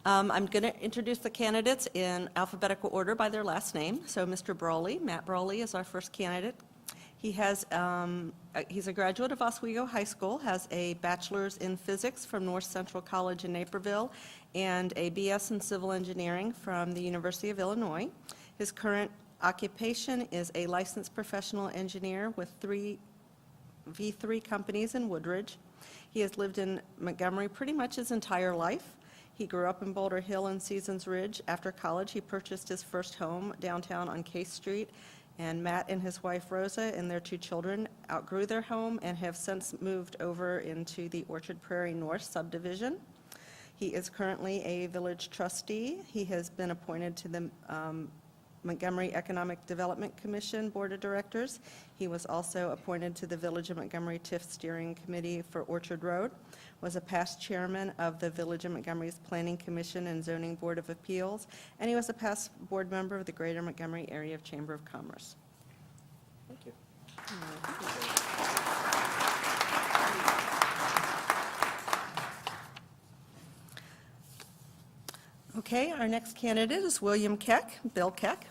I'm going to introduce the candidates in alphabetical order by their last name. So Mr. Brawley, Matt Brawley is our first candidate. He's a graduate of Oswego High School, has a bachelor's in physics from North Central College in Naperville, and a BS in civil engineering from the University of Illinois. His current occupation is a licensed professional engineer with V3 companies in Woodridge. He has lived in Montgomery pretty much his entire life. He grew up in Boulder Hill and Seasons Ridge. After college, he purchased his first home downtown on Case Street, and Matt and his wife Rosa and their 2 children outgrew their home and have since moved over into the Orchard Prairie North subdivision. He is currently a village trustee. He has been appointed to the Montgomery Economic Development Commission Board of Directors. He was also appointed to the Village of Montgomery TIF Steering Committee for Orchard Road, was a past chairman of the Village of Montgomery's Planning Commission and Zoning Board of Appeals, and he was a past board member of the Greater Montgomery Area Chamber of Commerce. Thank you. Okay, our next candidate is William Keck, Bill Keck.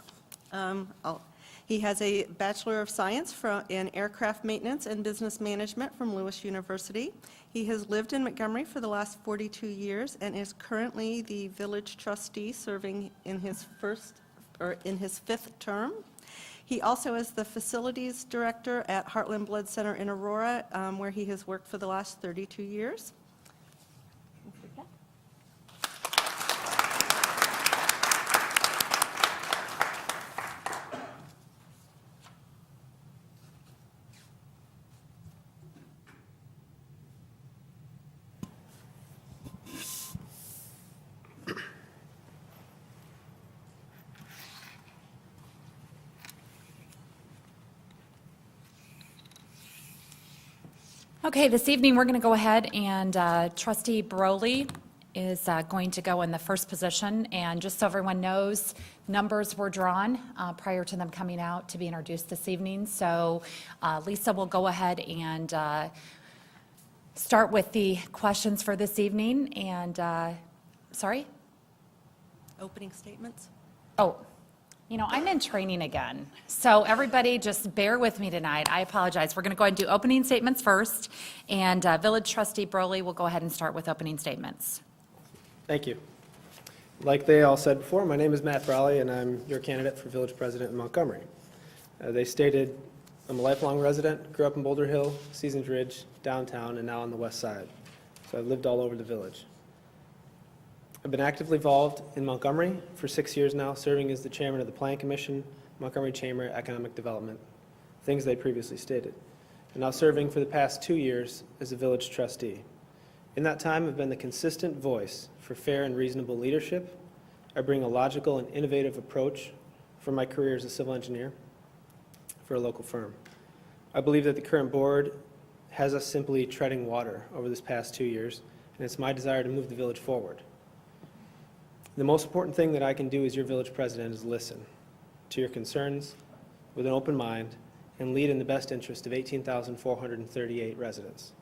He has a Bachelor of Science in Aircraft Maintenance and Business Management from Lewis University. He has lived in Montgomery for the last 42 years and is currently the village trustee serving in his 5th term. He also is the facilities director at Heartland Blood Center in Aurora, where he has worked for the last 32 years. Okay, this evening we're going to go ahead and Trustee Brawley is going to go in the first position. And just so everyone knows, numbers were drawn prior to them coming out to be introduced this evening. So Lisa will go ahead and start with the questions for this evening. And, sorry? Opening statements? Oh. You know, I'm in training again, so everybody just bear with me tonight. I apologize. We're going to go ahead and do opening statements first, and Village Trustee Brawley will go ahead and start with opening statements. Thank you. Like they all said before, my name is Matt Brawley, and I'm your candidate for village president in Montgomery. They stated I'm a lifelong resident, grew up in Boulder Hill, Seasons Ridge, downtown, and now on the west side. So I've lived all over the village. I've been actively involved in Montgomery for 6 years now, serving as the chairman of the Planning Commission, Montgomery Chamber Economic Development, things they previously stated, and now serving for the past 2 years as a village trustee. In that time, I've been the consistent voice for fair and reasonable leadership. I bring a logical and innovative approach from my career as a civil engineer for a local firm. I believe that the current board has us simply treading water over this past 2 years, and it's my desire to move the village forward. The most important thing that I can do as your village president is listen to your concerns with an open mind and lead in the best interest of 18,438 residents.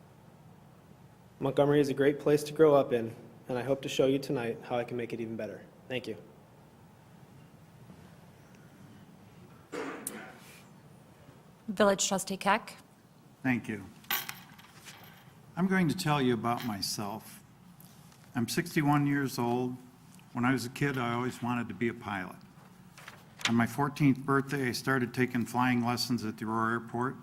Montgomery is a great place to grow up in, and I hope to show you tonight how I can make it even better. Thank you. Village Trustee Keck. Thank you. I'm going to tell you about myself. I'm 61 years old. When I was a kid, I always wanted to be a pilot. On my 14th birthday, I started taking flying lessons at the Aurora Airport.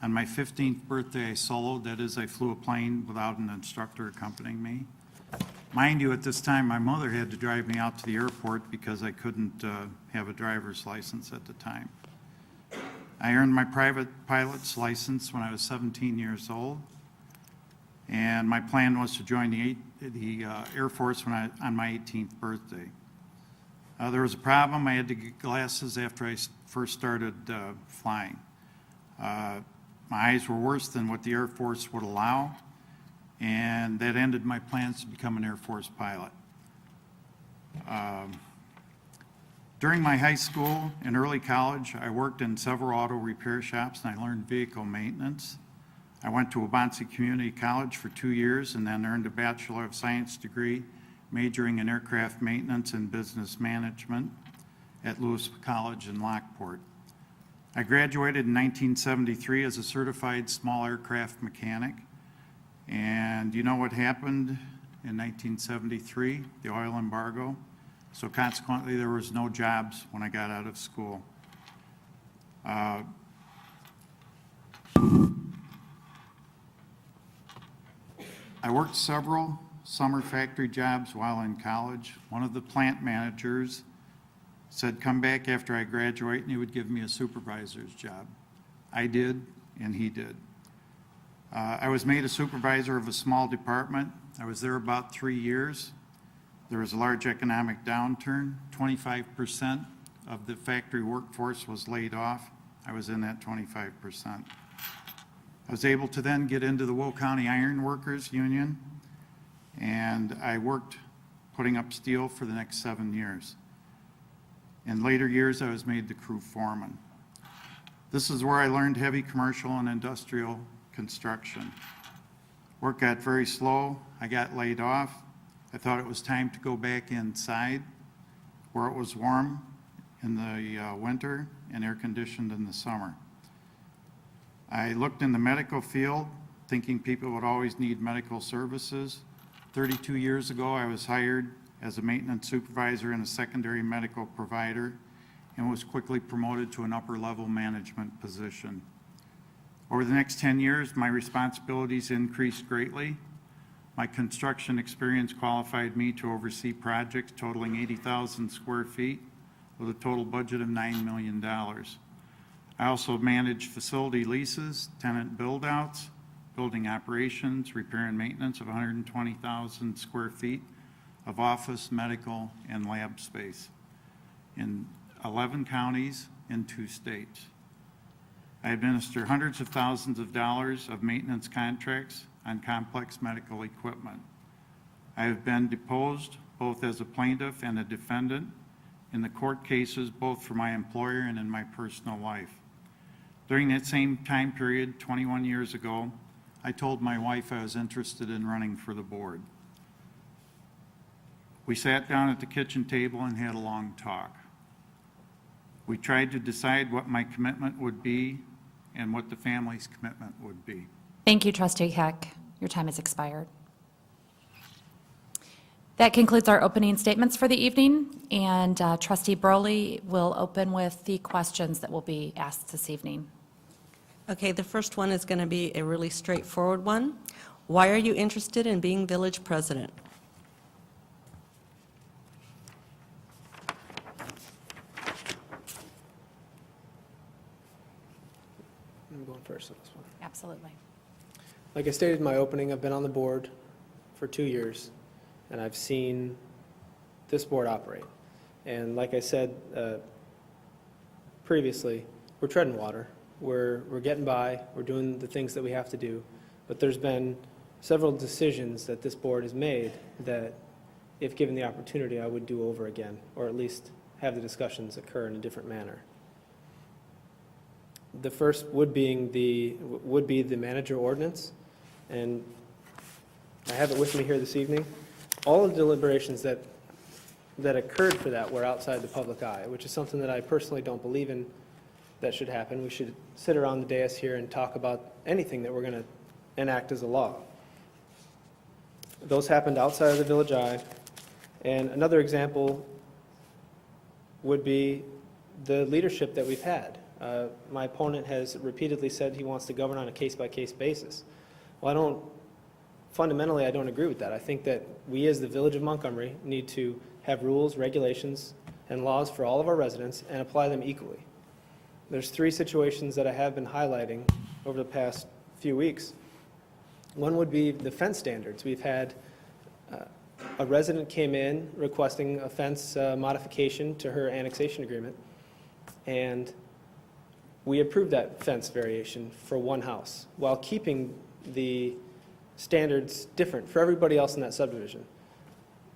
On my 15th birthday, I soloed, that is, I flew a plane without an instructor accompanying me. Mind you, at this time, my mother had to drive me out to the airport because I couldn't have a driver's license at the time. I earned my private pilot's license when I was 17 years old, and my plan was to join the Air Force on my 18th birthday. There was a problem. I had to get glasses after I first started flying. My eyes were worse than what the Air Force would allow, and that ended my plans to become an Air Force pilot. During my high school and early college, I worked in several auto repair shops, and I learned vehicle maintenance. I went to Waubonsee Community College for 2 years and then earned a Bachelor of Science degree majoring in aircraft maintenance and business management at Lewis College in Lockport. I graduated in 1973 as a certified small aircraft mechanic. And you know what happened in 1973? The oil embargo. So consequently, there was no jobs when I got out of school. I worked several summer factory jobs while in college. One of the plant managers said, come back after I graduate and he would give me a supervisor's job. I did, and he did. I was made a supervisor of a small department. I was there about 3 years. There was a large economic downturn. 25% of the factory workforce was laid off. I was in that 25%. I was able to then get into the Will County Iron Workers Union, and I worked putting up steel for the next 7 years. In later years, I was made the crew foreman. This is where I learned heavy commercial and industrial construction. Work got very slow. I got laid off. I thought it was time to go back inside where it was warm in the winter and air conditioned in the summer. I looked in the medical field, thinking people would always need medical services. 32 years ago, I was hired as a maintenance supervisor in a secondary medical provider and was quickly promoted to an upper-level management position. Over the next 10 years, my responsibilities increased greatly. My construction experience qualified me to oversee projects totaling 80,000 square feet with a total budget of $9 million. I also managed facility leases, tenant build-outs, building operations, repair and maintenance of 120,000 square feet of office, medical, and lab space in 11 counties in 2 states. I administer hundreds of thousands of dollars of maintenance contracts on complex medical equipment. I have been deposed both as a plaintiff and a defendant in the court cases, both for my employer and in my personal life. During that same time period, 21 years ago, I told my wife I was interested in running for the board. We sat down at the kitchen table and had a long talk. We tried to decide what my commitment would be and what the family's commitment would be. Thank you, Trustee Heck. Your time has expired. That concludes our opening statements for the evening, and Trustee Broley will open with the questions that will be asked this evening. Okay, the first one is going to be a really straightforward one. Why are you interested in being village president? I'm going first on this one. Absolutely. Like I stated in my opening, I've been on the board for 2 years, and I've seen this board operate. And like I said previously, we're treading water. We're getting by. We're doing the things that we have to do. But there's been several decisions that this board has made that, if given the opportunity, I would do over again, or at least have the discussions occur in a different manner. The first would be the manager ordinance, and I have it with me here this evening. All of the deliberations that occurred for that were outside the public eye, which is something that I personally don't believe in that should happen. We should sit around the dais here and talk about anything that we're going to enact as a law. Those happened outside of the village eye. And another example would be the leadership that we've had. My opponent has repeatedly said he wants to govern on a case-by-case basis. Well, fundamentally, I don't agree with that. I think that we as the Village of Montgomery need to have rules, regulations, and laws for all of our residents and apply them equally. There's 3 situations that I have been highlighting over the past few weeks. One would be the fence standards. We've had a resident came in requesting a fence modification to her annexation agreement, and we approved that fence variation for one house while keeping the standards different for everybody else in that subdivision.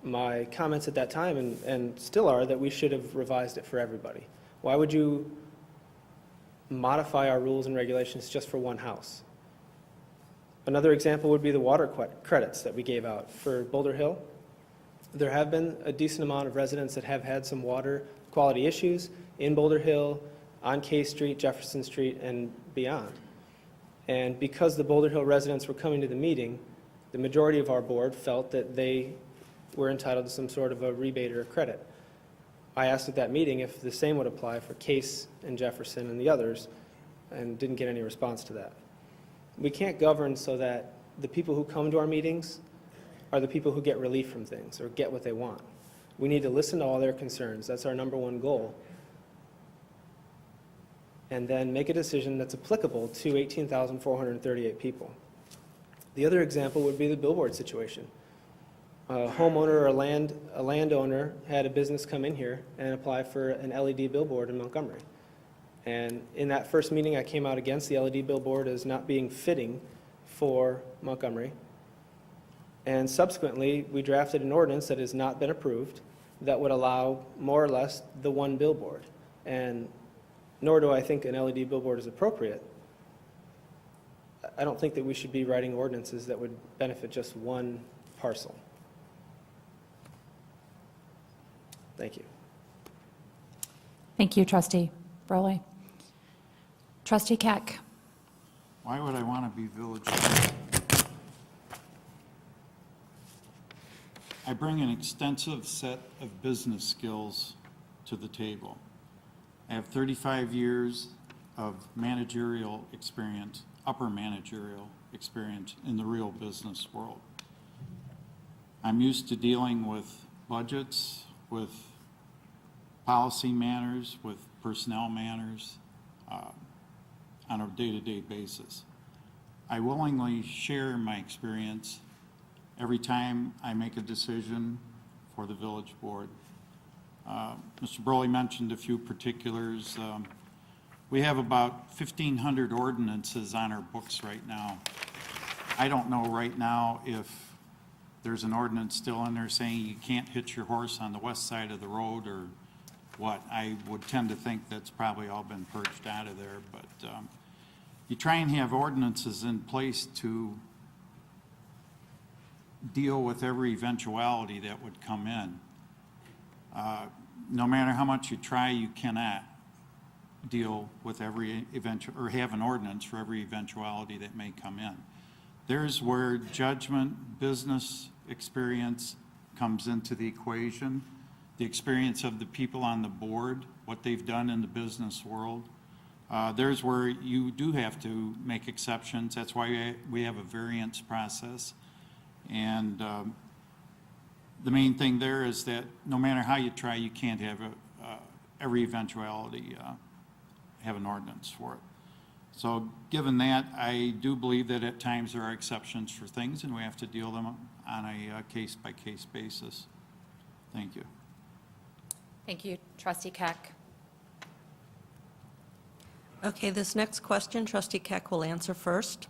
My comments at that time, and still are, that we should have revised it for everybody. Why would you modify our rules and regulations just for one house? Another example would be the water credits that we gave out for Boulder Hill. There have been a decent amount of residents that have had some water quality issues in Boulder Hill, on K Street, Jefferson Street, and beyond. And because the Boulder Hill residents were coming to the meeting, the majority of our board felt that they were entitled to some sort of a rebate or a credit. I asked at that meeting if the same would apply for Case and Jefferson and the others, and didn't get any response to that. We can't govern so that the people who come to our meetings are the people who get relief from things or get what they want. We need to listen to all their concerns. That's our number one goal. And then make a decision that's applicable to 18,438 people. The other example would be the billboard situation. A homeowner or a landowner had a business come in here and apply for an LED billboard in Montgomery. And in that first meeting, I came out against the LED billboard as not being fitting for Montgomery. And subsequently, we drafted an ordinance that has not been approved that would allow more or less the one billboard. And nor do I think an LED billboard is appropriate. I don't think that we should be writing ordinances that would benefit just one parcel. Thank you. Thank you, Trustee Broley. Trustee Keck. Why would I want to be village? I bring an extensive set of business skills to the table. I have 35 years of managerial experience, upper managerial experience in the real business world. I'm used to dealing with budgets, with policy matters, with personnel matters on a day-to-day basis. I willingly share my experience every time I make a decision for the village board. Mr. Broley mentioned a few particulars. We have about 1,500 ordinances on our books right now. I don't know right now if there's an ordinance still in there saying you can't hitch your horse on the west side of the road or what. I would tend to think that's probably all been purged out of there, but you try and have ordinances in place to deal with every eventuality that would come in. No matter how much you try, you cannot deal with every or have an ordinance for every eventuality that may come in. There's where judgment, business experience comes into the equation, the experience of the people on the board, what they've done in the business world. There's where you do have to make exceptions. That's why we have a variance process. And the main thing there is that no matter how you try, you can't have every eventuality have an ordinance for it. So given that, I do believe that at times there are exceptions for things and we have to deal them on a case-by-case basis. Thank you. Thank you, Trustee Keck. Okay, this next question, Trustee Keck will answer first.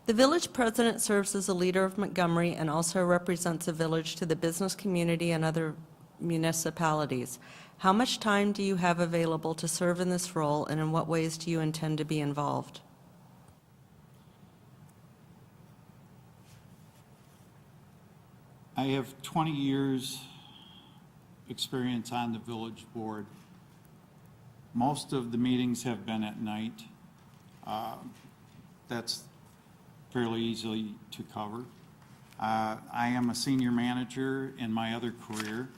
The village president serves as a leader of Montgomery and also represents the village to the business community and other municipalities. How much time do you have available to serve in this role, and in what ways do you intend to be involved? I have 20 years experience on the village board. Most of the meetings have been at night. That's fairly easily to cover. I am a senior manager in my other career,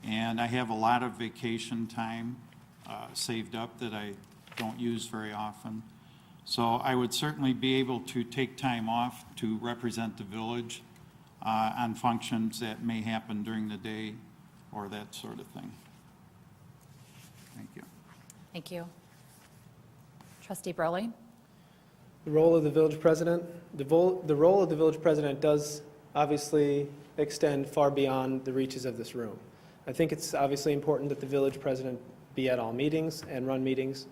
and I have a lot of vacation time saved up that I don't use very often. So I would certainly be able to take time off to represent the village on functions that may happen during the day or that sort of thing. Thank you. Thank you. Trustee Broley. The role of the village president, the role of the village president does obviously extend far beyond the reaches of this room. I think it's obviously important that the village president be at all meetings and run meetings.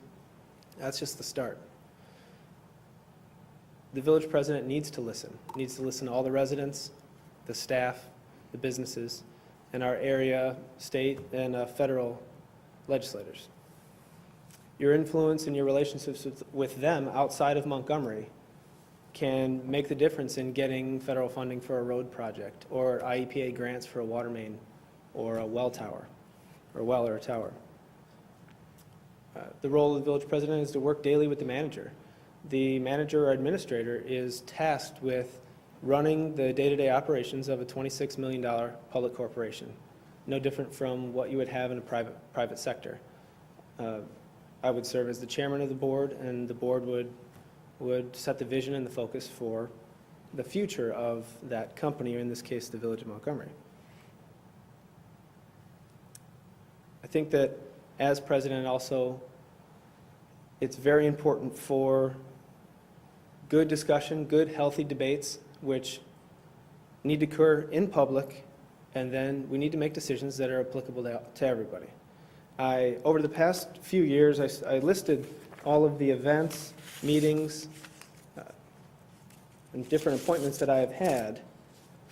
That's just the start. The village president needs to listen to all the residents, the staff, the businesses, and our area, state, and federal legislators. Your influence and your relationships with them outside of Montgomery can make the difference in getting federal funding for a road project or IEPA grants for a water main or a well tower, or well or a tower. The role of the village president is to work daily with the manager. The manager or administrator is tasked with running the day-to-day operations of a $26 million public corporation, no different from what you would have in a private sector. I would serve as the chairman of the board, and the board would set the vision and the focus for the future of that company, or in this case, the Village of Montgomery. I think that as president also, it's very important for good discussion, good healthy debates, which need to occur in public, and then we need to make decisions that are applicable to everybody. Over the past few years, I listed all of the events, meetings, and different appointments that I have had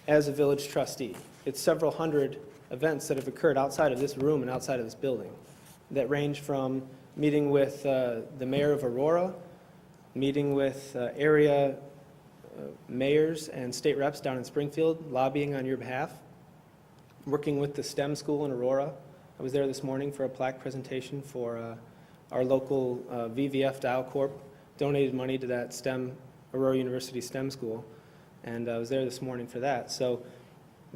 as a village trustee. It's several hundred events that have occurred outside of this room and outside of this building that range from meeting with the mayor of Aurora, meeting with area mayors and state reps down in Springfield, lobbying on your behalf, working with the STEM school in Aurora. I was there this morning for a plaque presentation for our local VVF Dow Corp. Donated money to that Aurora University STEM school, and I was there this morning for that. So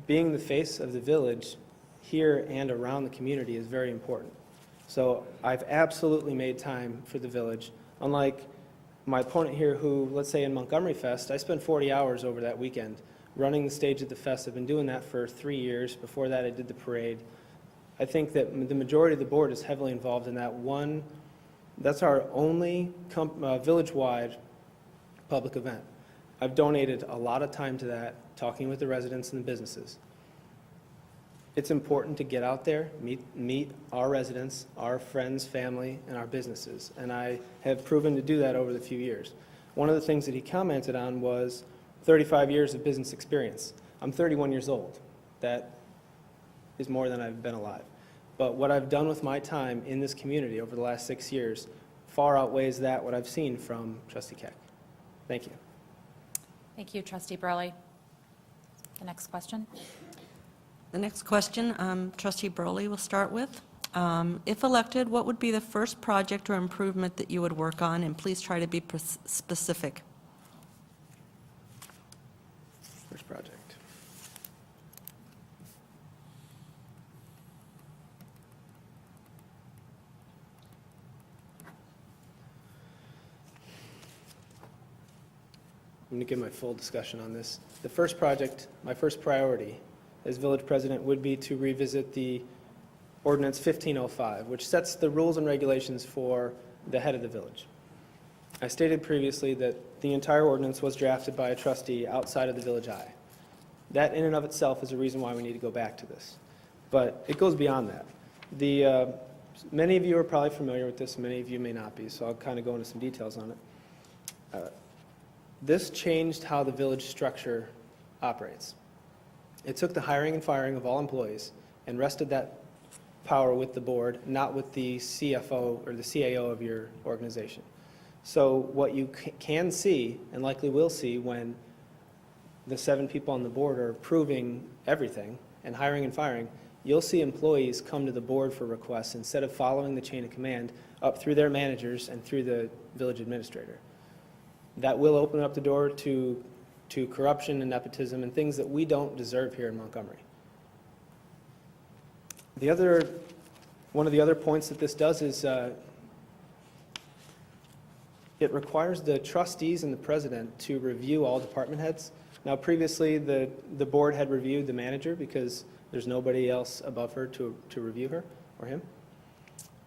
being the face of the village here and around the community is very important. So I've absolutely made time for the village. Unlike my opponent here who, let's say in Montgomery Fest, I spent 40 hours over that weekend running the stage at the fest. I've been doing that for 3 years. Before that, I did the parade. I think that the majority of the board is heavily involved in that one. That's our only village-wide public event. I've donated a lot of time to that, talking with the residents and the businesses. It's important to get out there, meet our residents, our friends, family, and our businesses, and I have proven to do that over the few years. One of the things that he commented on was 35 years of business experience. I'm 31 years old. That is more than I've been alive. But what I've done with my time in this community over the last 6 years far outweighs that what I've seen from Trustee Keck. Thank you. Thank you, Trustee Burley. The next question. The next question, Trustee Burley will start with. If elected, what would be the first project or improvement that you would work on? And please try to be specific. First project. I'm going to give my full discussion on this. The first project, my first priority as village president would be to revisit the ordinance 1505, which sets the rules and regulations for the head of the village. I stated previously that the entire ordinance was drafted by a trustee outside of the village eye. That in and of itself is a reason why we need to go back to this. But it goes beyond that. Many of you are probably familiar with this, many of you may not be, so I'll kind of go into some details on it. This changed how the village structure operates. It took the hiring and firing of all employees and rested that power with the board, not with the CFO or the CAO of your organization. So what you can see, and likely will see when the 7 people on the board are approving everything and hiring and firing, you'll see employees come to the board for requests instead of following the chain of command up through their managers and through the village administrator. That will open up the door to corruption and nepotism and things that we don't deserve here in Montgomery. One of the other points that this does is it requires the trustees and the president to review all department heads. Now, previously, the board had reviewed the manager because there's nobody else above her to review her or him.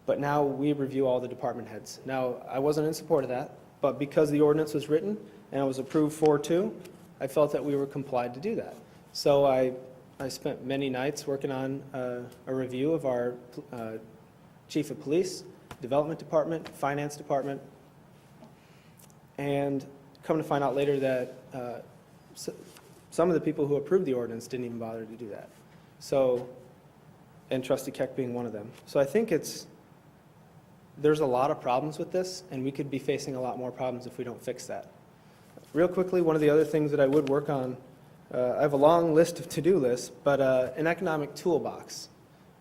But now we review all the department heads. Now, I wasn't in support of that, but because the ordinance was written and it was approved 4-2, I felt that we were complied to do that. So I spent many nights working on a review of our chief of police, development department, finance department, and come to find out later that some of the people who approved the ordinance didn't even bother to do that. So, and Trustee Keck being one of them. So I think there's a lot of problems with this, and we could be facing a lot more problems if we don't fix that. Real quickly, one of the other things that I would work on, I have a long list of to-do lists, but an economic toolbox,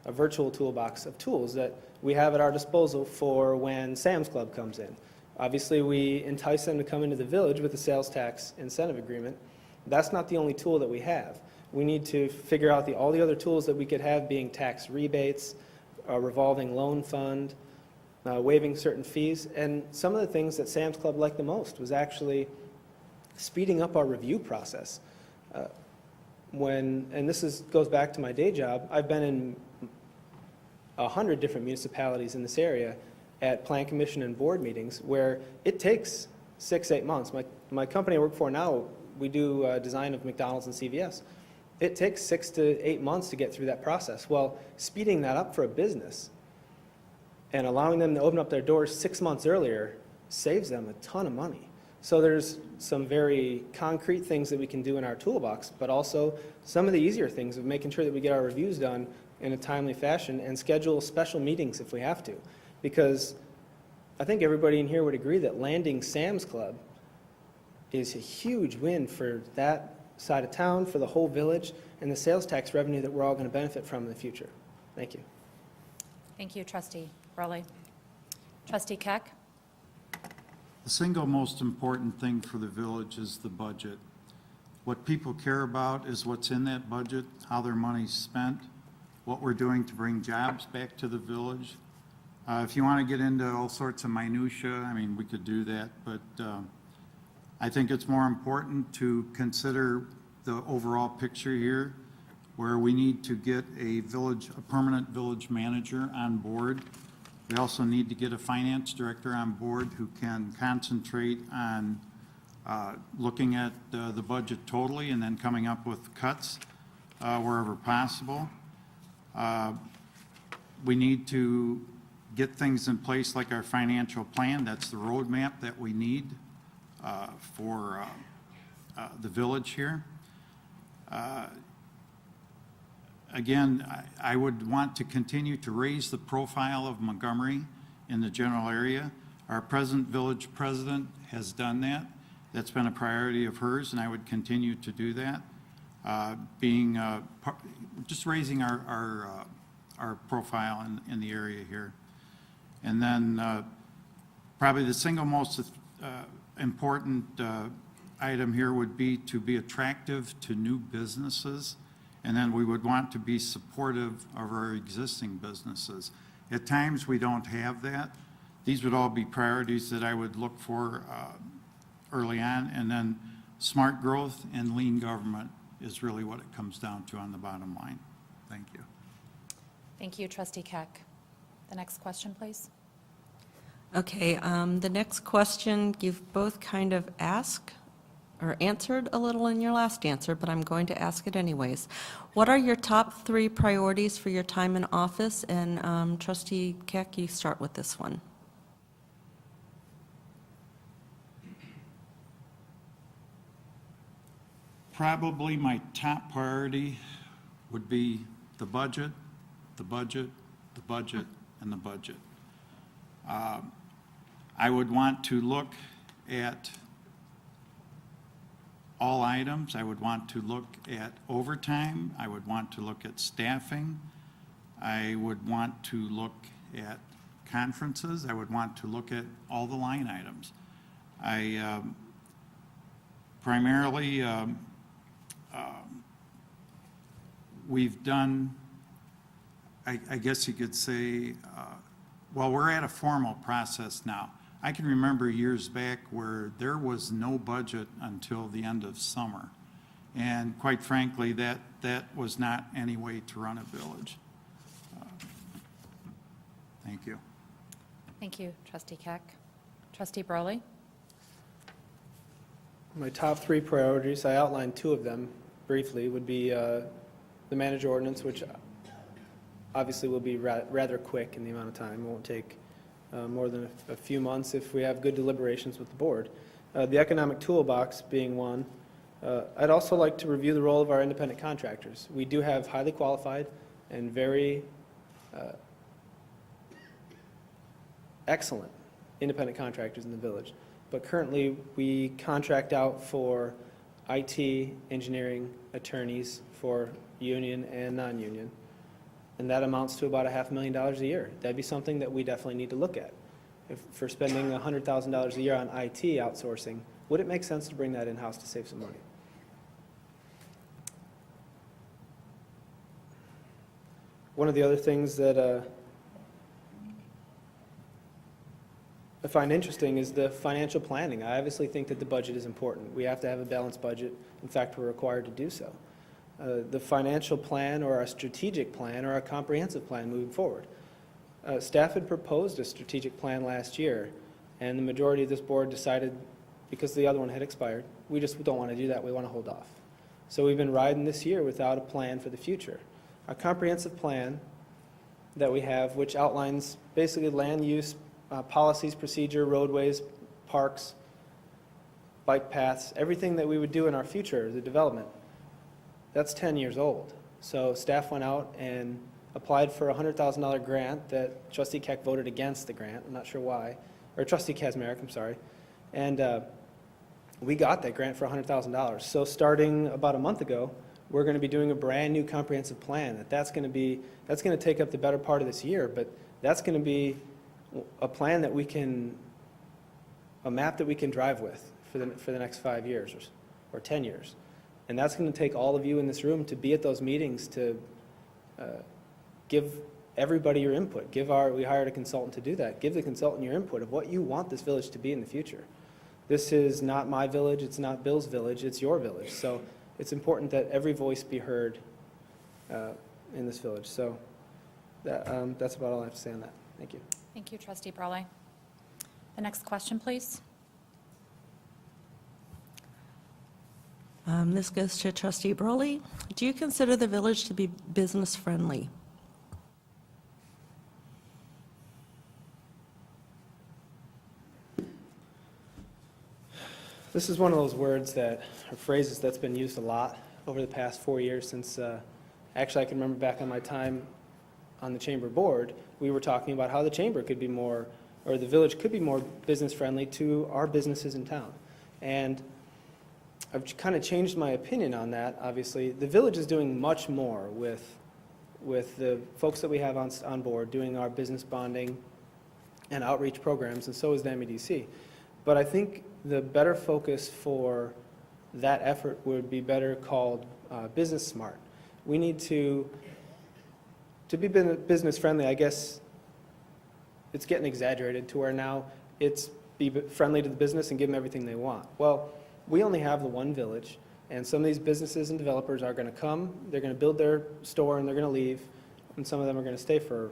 a virtual toolbox of tools that we have at our disposal for when Sam's Club comes in. Obviously, we entice them to come into the village with the sales tax incentive agreement. That's not the only tool that we have. We need to figure out all the other tools that we could have, being tax rebates, a revolving loan fund, waiving certain fees. And some of the things that Sam's Club liked the most was actually speeding up our review process. And this goes back to my day job, I've been in 100 different municipalities in this area at plan commission and board meetings where it takes 6-8 months. My company I work for now, we do design of McDonald's and CVS. It takes 6 to 8 months to get through that process. Well, speeding that up for a business and allowing them to open up their doors 6 months earlier saves them a ton of money. So there's some very concrete things that we can do in our toolbox, but also some of the easier things of making sure that we get our reviews done in a timely fashion and schedule special meetings if we have to. Because I think everybody in here would agree that landing Sam's Club is a huge win for that side of town, for the whole village, and the sales tax revenue that we're all going to benefit from in the future. Thank you. Thank you, Trustee Burley. Trustee Keck? The single most important thing for the village is the budget. What people care about is what's in that budget, how their money's spent, what we're doing to bring jobs back to the village. If you want to get into all sorts of minutia, I mean, we could do that, but I think it's more important to consider the overall picture here, where we need to get a permanent village manager on board. We also need to get a finance director on board who can concentrate on looking at the budget totally and then coming up with cuts wherever possible. We need to get things in place like our financial plan. That's the roadmap that we need for the village here. Again, I would want to continue to raise the profile of Montgomery in the general area. Our present village president has done that. That's been a priority of hers, and I would continue to do that. Just raising our profile in the area here. And then probably the single most important item here would be to be attractive to new businesses. And then we would want to be supportive of our existing businesses. At times, we don't have that. These would all be priorities that I would look for early on. And then smart growth and lean government is really what it comes down to on the bottom line. Thank you. Thank you, Trustee Keck. The next question, please. Okay, the next question you've both kind of asked or answered a little in your last answer, but I'm going to ask it anyways. What are your top 3 priorities for your time in office? And Trustee Keck, you start with this one. Probably my top priority would be the budget, the budget, the budget, and the budget. I would want to look at all items. I would want to look at overtime. I would want to look at staffing. I would want to look at conferences. I would want to look at all the line items. I primarily, we've done, I guess you could say, well, we're at a formal process now. I can remember years back where there was no budget until the end of summer. And quite frankly, that was not any way to run a village. Thank you. Thank you, Trustee Keck. Trustee Burley? My top 3 priorities, I outlined 2 of them briefly, would be the manager ordinance, which obviously will be rather quick in the amount of time. It won't take more than a few months if we have good deliberations with the board. The economic toolbox being one. I'd also like to review the role of our independent contractors. We do have highly qualified and very excellent independent contractors in the village. but currently we contract out for IT, engineering, attorneys for union and non-union, and that amounts to about $500,000 a year. That'd be something that we definitely need to look at. If for spending $100,000 a year on IT outsourcing, would it make sense to bring that in-house to save some money? One of the other things that I find interesting is the financial planning. I obviously think that the budget is important. We have to have a balanced budget. In fact, we're required to do so. The financial plan or a strategic plan or a comprehensive plan moving forward. Staff had proposed a strategic plan last year, and the majority of this board decided, because the other one had expired, we just don't want to do that. We want to hold off. So we've been riding this year without a plan for the future. A comprehensive plan that we have, which outlines basically land use, policies, procedure, roadways, parks, bike paths, everything that we would do in our future, the development, that's 10 years old. So staff went out and applied for a $100,000 grant that Trustee Keck voted against the grant. I'm not sure why. Or Trustee Kazmarek, I'm sorry. And we got that grant for $100,000. So starting about a month ago, we're going to be doing a brand new comprehensive plan. That's going to take up the better part of this year, but that's going to be a plan that a map that we can drive with for the next 5 years or 10 years. And that's going to take all of you in this room to be at those meetings to give everybody your input. We hired a consultant to do that. Give the consultant your input of what you want this village to be in the future. This is not my village, it's not Bill's village, it's your village. So it's important that every voice be heard in this village. So that's about all I have to say on that. Thank you. Thank you, Trustee Brawley. The next question, please. This goes to Trustee Brawley. Do you consider the village to be business-friendly? This is one of those words or phrases that's been used a lot over the past 4 years since, actually I can remember back on my time on the chamber board, we were talking about how the chamber could be more, or the village could be more business-friendly to our businesses in town. And I've kind of changed my opinion on that, obviously. The village is doing much more with the folks that we have on board, doing our business bonding and outreach programs, and so is the MEDC. But I think the better focus for that effort would be better called business smart. We need to be business friendly. I guess it's getting exaggerated to where now it's be friendly to the business and give them everything they want. Well, we only have the one village, and some of these businesses and developers are going to come, they're going to build their store, and they're going to leave, and some of them are going to stay for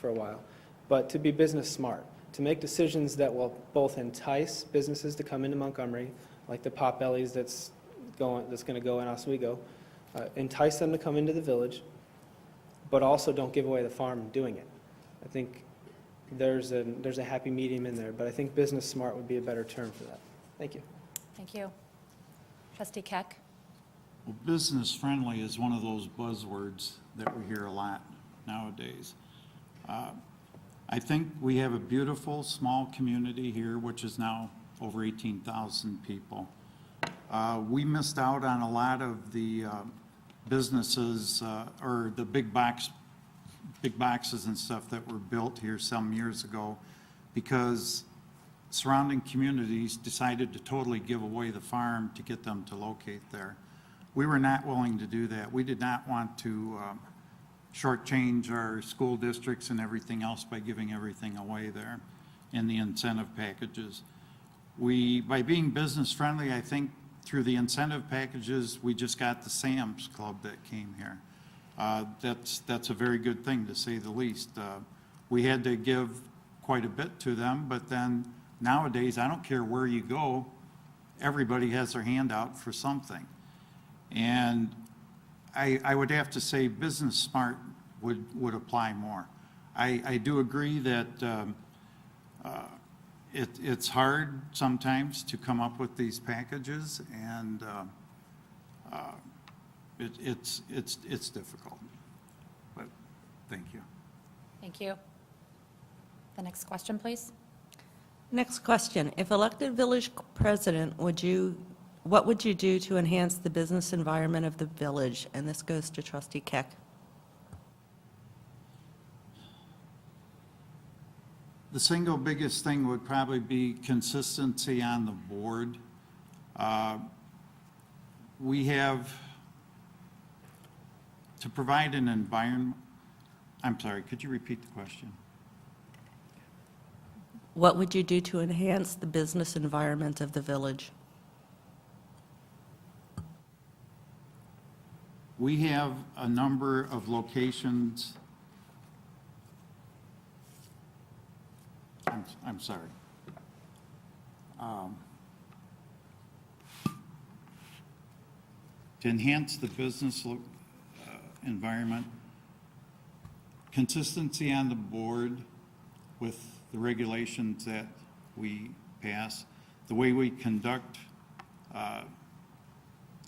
a while. But to be business smart, to make decisions that will both entice businesses to come into Montgomery, like the Potbellies that's going to go in Oswego, entice them to come into the village, but also don't give away the farm doing it. I think there's a happy medium in there, but I think business smart would be a better term for that. Thank you. Thank you. Trustee Keck? Well, business friendly is one of those buzzwords that we hear a lot nowadays. I think we have a beautiful small community here, which is now over 18,000 people. We missed out on a lot of the businesses or the big boxes and stuff that were built here some years ago because surrounding communities decided to totally give away the farm to get them to locate there. We were not willing to do that. We did not want to shortchange our school districts and everything else by giving everything away there in the incentive packages. By being business friendly, I think through the incentive packages, we just got the Sam's Club that came here. That's a very good thing, to say the least. We had to give quite a bit to them, but then nowadays, I don't care where you go, everybody has their hand out for something. And I would have to say business smart would apply more. I do agree that it's hard sometimes to come up with these packages, and it's difficult. But thank you. Thank you. The next question, please. Next question. If elected village president, what would you do to enhance the business environment of the village? And this goes to trustee Keck. The single biggest thing would probably be consistency on the board. We have to provide an environment, I'm sorry, could you repeat the question? What would you do to enhance the business environment of the village? We have a number of locations. I'm sorry. To enhance the business environment, consistency on the board with the regulations that we pass, the way we conduct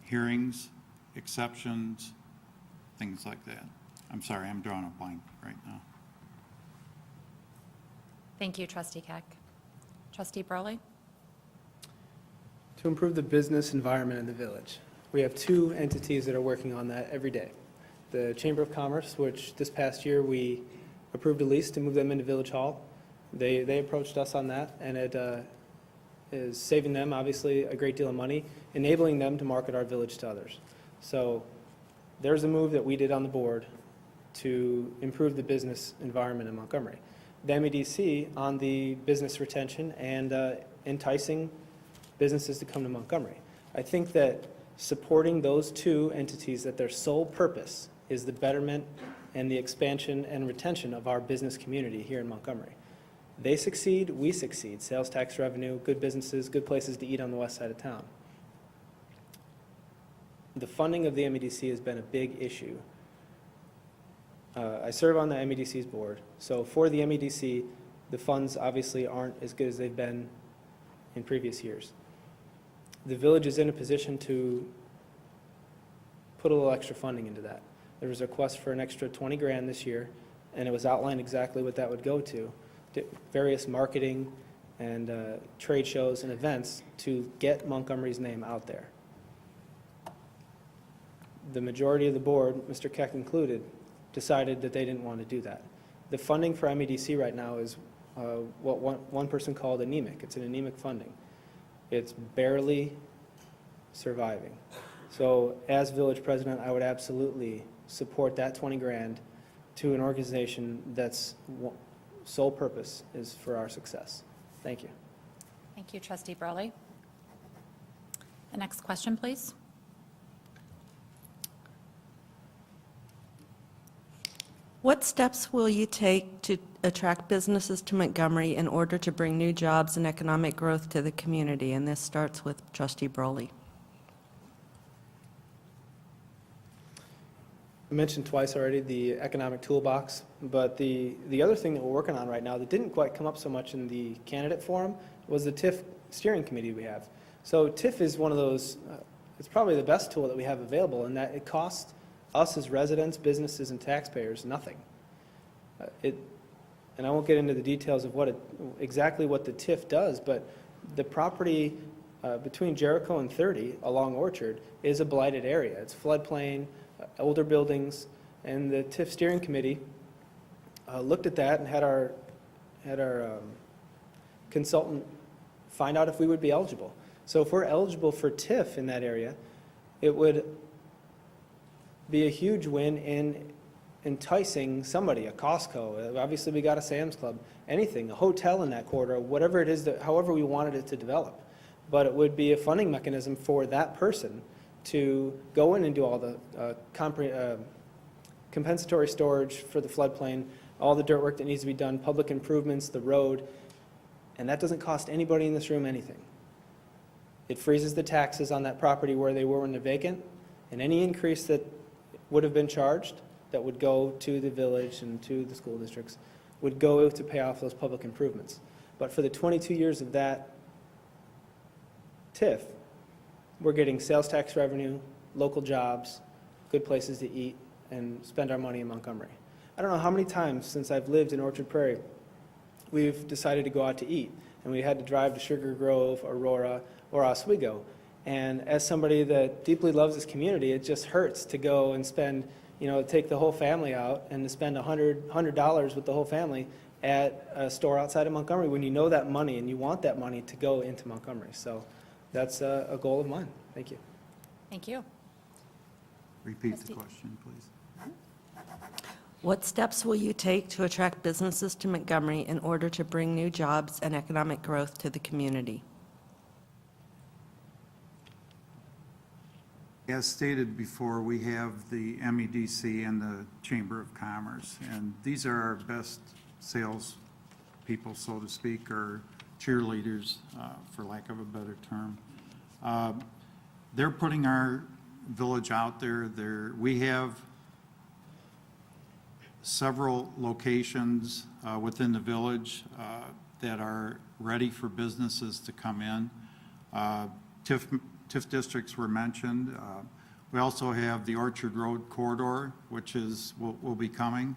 hearings, exceptions, things like that. I'm sorry, I'm drawing a blank right now. Thank you, trustee Keck. Trustee Burley? To improve the business environment in the village. We have two entities that are working on that every day. The Chamber of Commerce, which this past year we approved a lease to move them into Village Hall. They approached us on that, and it is saving them, obviously, a great deal of money, enabling them to market our village to others. So there's a move that we did on the board to improve the business environment in Montgomery. The MEDC on the business retention and enticing businesses to come to Montgomery. I think that supporting those two entities, that their sole purpose is the betterment and the expansion and retention of our business community here in Montgomery. They succeed, we succeed. Sales tax revenue, good businesses, good places to eat on the west side of town. The funding of the MEDC has been a big issue. I serve on the MEDC's board, so for the MEDC, the funds obviously aren't as good as they've been in previous years. The village is in a position to put a little extra funding into that. There was a request for an extra 20 grand this year, and it was outlined exactly what that would go to various marketing and trade shows and events to get Montgomery's name out there. The majority of the board, Mr. Keck included, decided that they didn't want to do that. The funding for MEDC right now is what one person called anemic. It's an anemic funding. It's barely surviving. So as village president, I would absolutely support that 20 grand to an organization that's sole purpose is for our success. Thank you. Thank you, trustee Burley. The next question, please. What steps will you take to attract businesses to Montgomery in order to bring new jobs and economic growth to the community? And this starts with trustee Broley. I mentioned twice already the economic toolbox, but the other thing that we're working on right now that didn't quite come up so much in the candidate forum was the TIF steering committee we have. So TIF is one of those, it's probably the best tool that we have available in that it costs us as residents, businesses, and taxpayers nothing. And I won't get into the details of exactly what the TIF does, but the property between Jericho and 30 along Orchard is a blighted area. It's floodplain, older buildings, and the TIF steering committee looked at that and had our consultant find out if we would be eligible. So if we're eligible for TIF in that area, it would be a huge win in enticing somebody, a Costco, obviously we got a Sam's Club, anything, a hotel in that corridor, whatever it is, that, however we wanted it to develop. But it would be a funding mechanism for that person to go in and do all the compensatory storage for the floodplain, all the dirt work that needs to be done, public improvements, the road, and that doesn't cost anybody in this room anything. It freezes the taxes on that property where they were when they're vacant, and any increase that would have been charged that would go to the village and to the school districts would go to pay off those public improvements. But for the 22 years of that TIF, we're getting sales tax revenue, local jobs, good places to eat, and spend our money in Montgomery. I don't know how many times since I've lived in Orchard Prairie we've decided to go out to eat. and we had to drive to Sugar Grove, Aurora, or Oswego. And as somebody that deeply loves this community, it just hurts to go and spend, take the whole family out and to spend $100 with the whole family at a store outside of Montgomery when you know that money and you want that money to go into Montgomery. So that's a goal of mine. Thank you. Thank you. Repeat the Trustee- question, please. What steps will you take to attract businesses to Montgomery in order to bring new jobs and economic growth to the community? As stated before, we have the MEDC and the Chamber of Commerce, and these are our best sales people, so to speak, or cheerleaders, for lack of a better term. They're putting our village out there. We have several locations within the village that are ready for businesses to come in. TIF districts were mentioned. We also have the Orchard Road corridor, which will be coming.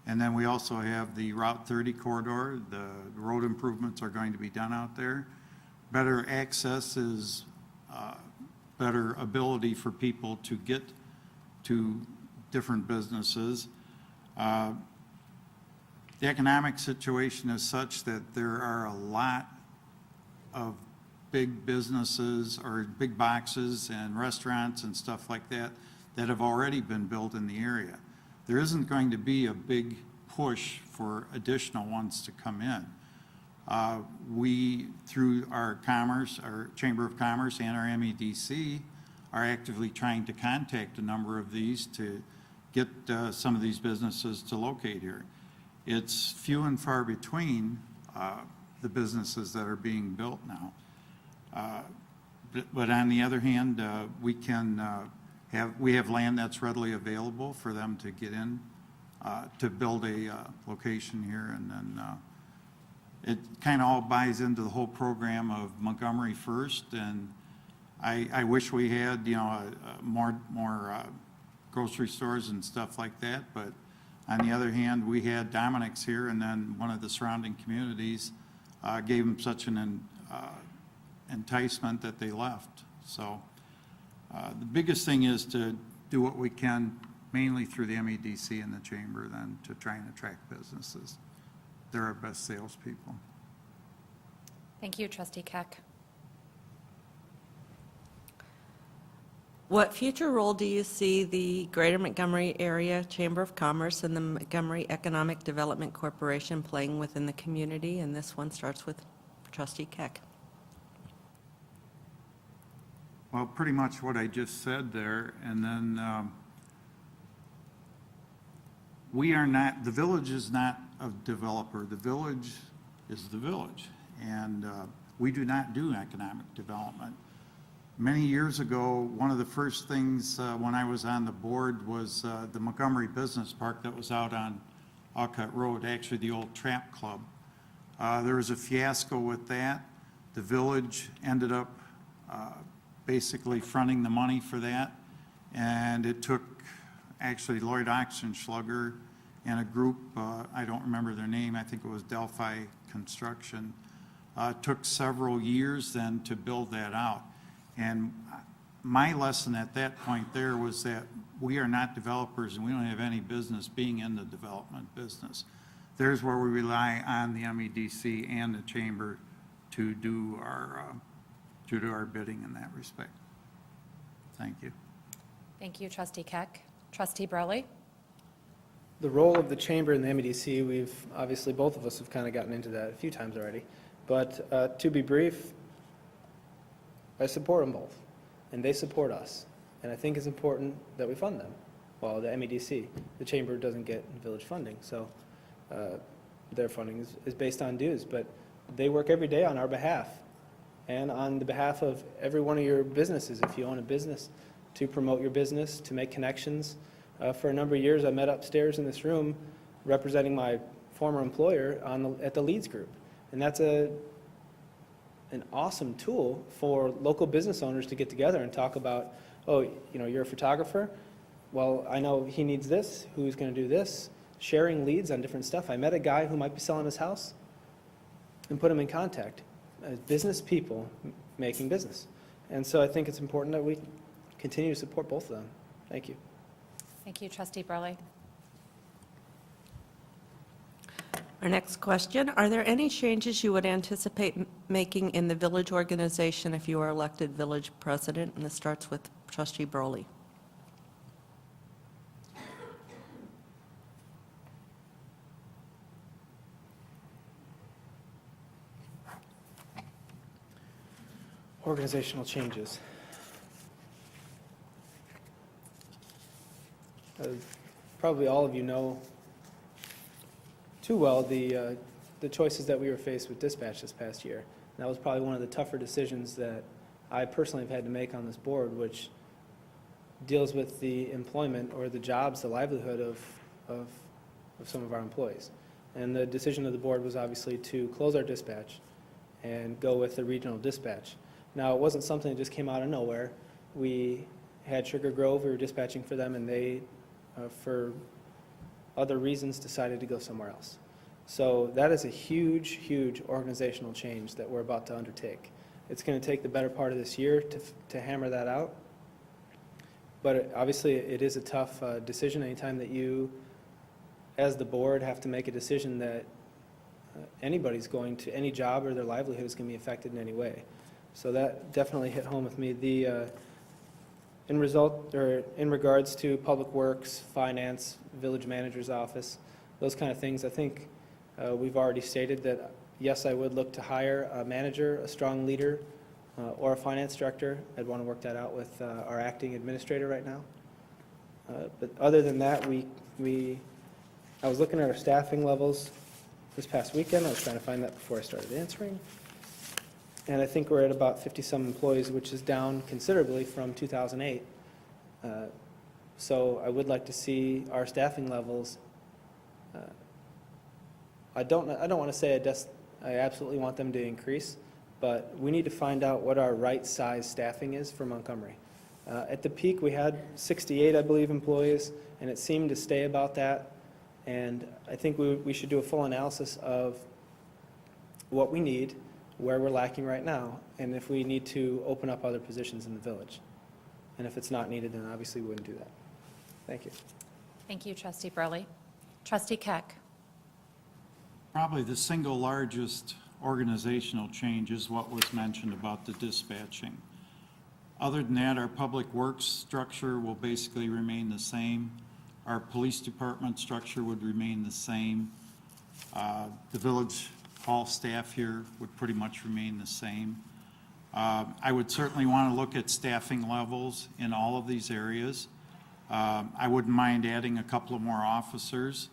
And then we also have the Route 30 corridor. The road improvements are going to be done out there. Better access is better ability for people to get to different businesses. The economic situation is such that there are a lot of big businesses or big boxes and restaurants and stuff like that that have already been built in the area. There isn't going to be a big push for additional ones to come in. We, through our Chamber of Commerce and our MEDC, are actively trying to contact a number of these to get some of these businesses to locate here. It's few and far between the businesses that are being built now. But on the other hand, we have land that's readily available for them to get in, to build a location here, and then it kind of all buys into the whole program of Montgomery First, and I wish we had, more grocery stores and stuff like that, but on the other hand, we had Dominic's here, and then one of the surrounding communities gave them such an enticement that they left. So the biggest thing is to do what we can, mainly through the MEDC and the Chamber, then to try and attract businesses. They're our best salespeople. Thank you, Trustee Keck. What future role do you see the Greater Montgomery Area Chamber of Commerce and the Montgomery Economic Development Corporation playing within the community? And this one starts with Trustee Keck. Well, pretty much what I just said there, and then the village is not a developer. The village is the village, and we do not do economic development. Many years ago, one of the first things when I was on the board was the Montgomery Business Park that was out on Alcott Road, actually the old Trap Club. There was a fiasco with that. The village ended up basically fronting the money for that, and it took actually Lloyd Oxenschlager and a group, I don't remember their name, I think it was Delphi Construction, took several years then to build that out. And my lesson at that point there was that we are not developers and we don't have any business being in the development business. There's where we rely on the MEDC and the Chamber to do our bidding in that respect. Thank you. Thank you, Trustee Keck. Trustee Broley? The role of the Chamber and the MEDC, obviously both of us have kind of gotten into that a few times already. But to be brief, I support them both, and they support us. And I think it's important that we fund them. Well, the MEDC, the Chamber doesn't get village funding, so their funding is based on dues. But they work every day on our behalf and on the behalf of every one of your businesses. If you own a business, to promote your business, to make connections. For a number of years, I met upstairs in this room representing my former employer at the Leads Group. And that's an awesome tool for local business owners to get together and talk about, oh, you're a photographer? Well, I know he needs this, who's going to do this, sharing leads on different stuff. I met a guy who might be selling his house. and put them in contact as business people making business. And so I think it's important that we continue to support both of them. Thank you. Thank you, Trustee Burley. Our next question, are there any changes you would anticipate making in the village organization if you are elected village president? And this starts with Trustee Burley. Organizational changes. Probably all of you know too well the choices that we were faced with dispatch this past year. That was probably one of the tougher decisions that I personally have had to make on this board, which deals with the employment or the jobs, the livelihood of some of our employees. And the decision of the board was obviously to close our dispatch and go with the regional dispatch. Now, it wasn't something that just came out of nowhere. We had Sugar Grove, we were dispatching for them, and they, for other reasons, decided to go somewhere else. So that is a huge, huge organizational change that we're about to undertake. It's going to take the better part of this year to hammer that out. But obviously, it is a tough decision anytime that you, as the board, have to make a decision that anybody's going to, any job or their livelihood is going to be affected in any way. So that definitely hit home with me. In regards to public works, finance, village manager's office, those kind of things, I think we've already stated that, yes, I would look to hire a manager, a strong leader, or a finance director. I'd want to work that out with our acting administrator right now. But other than that, I was looking at our staffing levels this past weekend. I was trying to find that before I started answering. And I think we're at about 50-some employees, which is down considerably from 2008. So I would like to see our staffing levels. I don't want to say I absolutely want them to increase, but we need to find out what our right size staffing is for Montgomery. At the peak, we had 68, I believe, employees, and it seemed to stay about that. And I think we should do a full analysis of what we need, where we're lacking right now, and if we need to open up other positions in the village. And if it's not needed, then obviously we wouldn't do that. Thank you. Thank you, Trustee Burley. Trustee Keck. Probably the single largest organizational change is what was mentioned about the dispatching. Other than that, our public works structure will basically remain the same. Our police department structure would remain the same. The village hall staff here would pretty much remain the same. I would certainly want to look at staffing levels in all of these areas. I wouldn't mind adding a couple of more officers.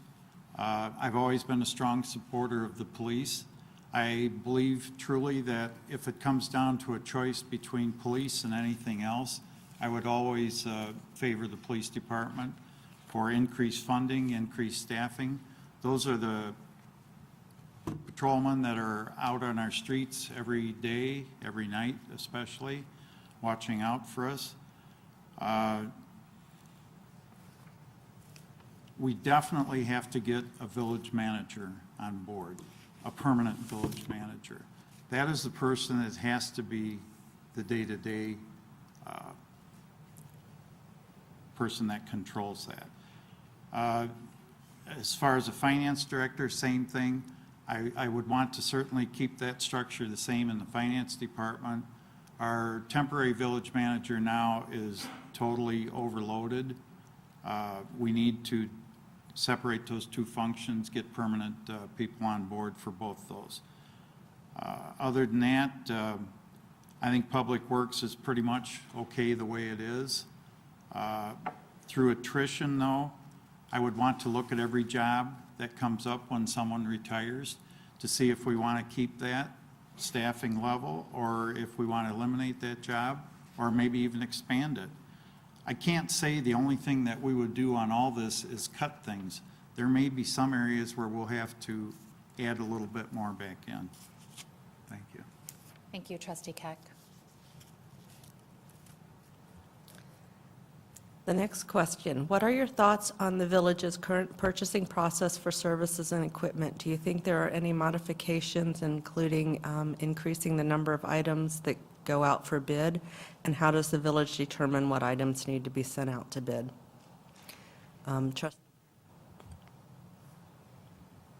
I've always been a strong supporter of the police. I believe truly that if it comes down to a choice between police and anything else, I would always favor the police department for increased funding, increased staffing. Those are the patrolmen that are out on our streets every day, every night especially, watching out for us. We definitely have to get a village manager on board, a permanent village manager. That is the person that has to be the day-to-day person that controls that. As far as a finance director, same thing. I would want to certainly keep that structure the same in the finance department. Our temporary village manager now is totally overloaded. We need to separate those two functions, get permanent people on board for both those. Other than that, I think Public Works is pretty much okay the way it is. Through attrition, though, I would want to look at every job that comes up when someone retires to see if we want to keep that staffing level or if we want to eliminate that job or maybe even expand it. I can't say the only thing that we would do on all this is cut things. There may be some areas where we'll have to add a little bit more back in. Thank you. Thank you, Trustee Keck. The next question, what are your thoughts on the village's current purchasing process for services and equipment? Do you think there are any modifications, including increasing the number of items that go out for bid? And how does the village determine what items need to be sent out to bid? Trust-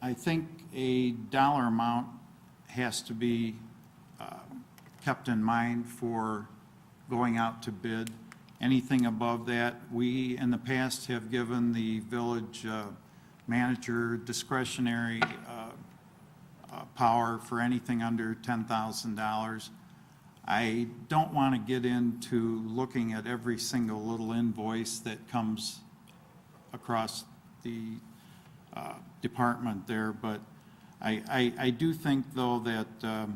I think a dollar amount has to be kept in mind for going out to bid. Anything above that, we in the past have given the village manager discretionary power for anything under $10,000. I don't want to get into looking at every single little invoice that comes across the department there, but I do think, though, that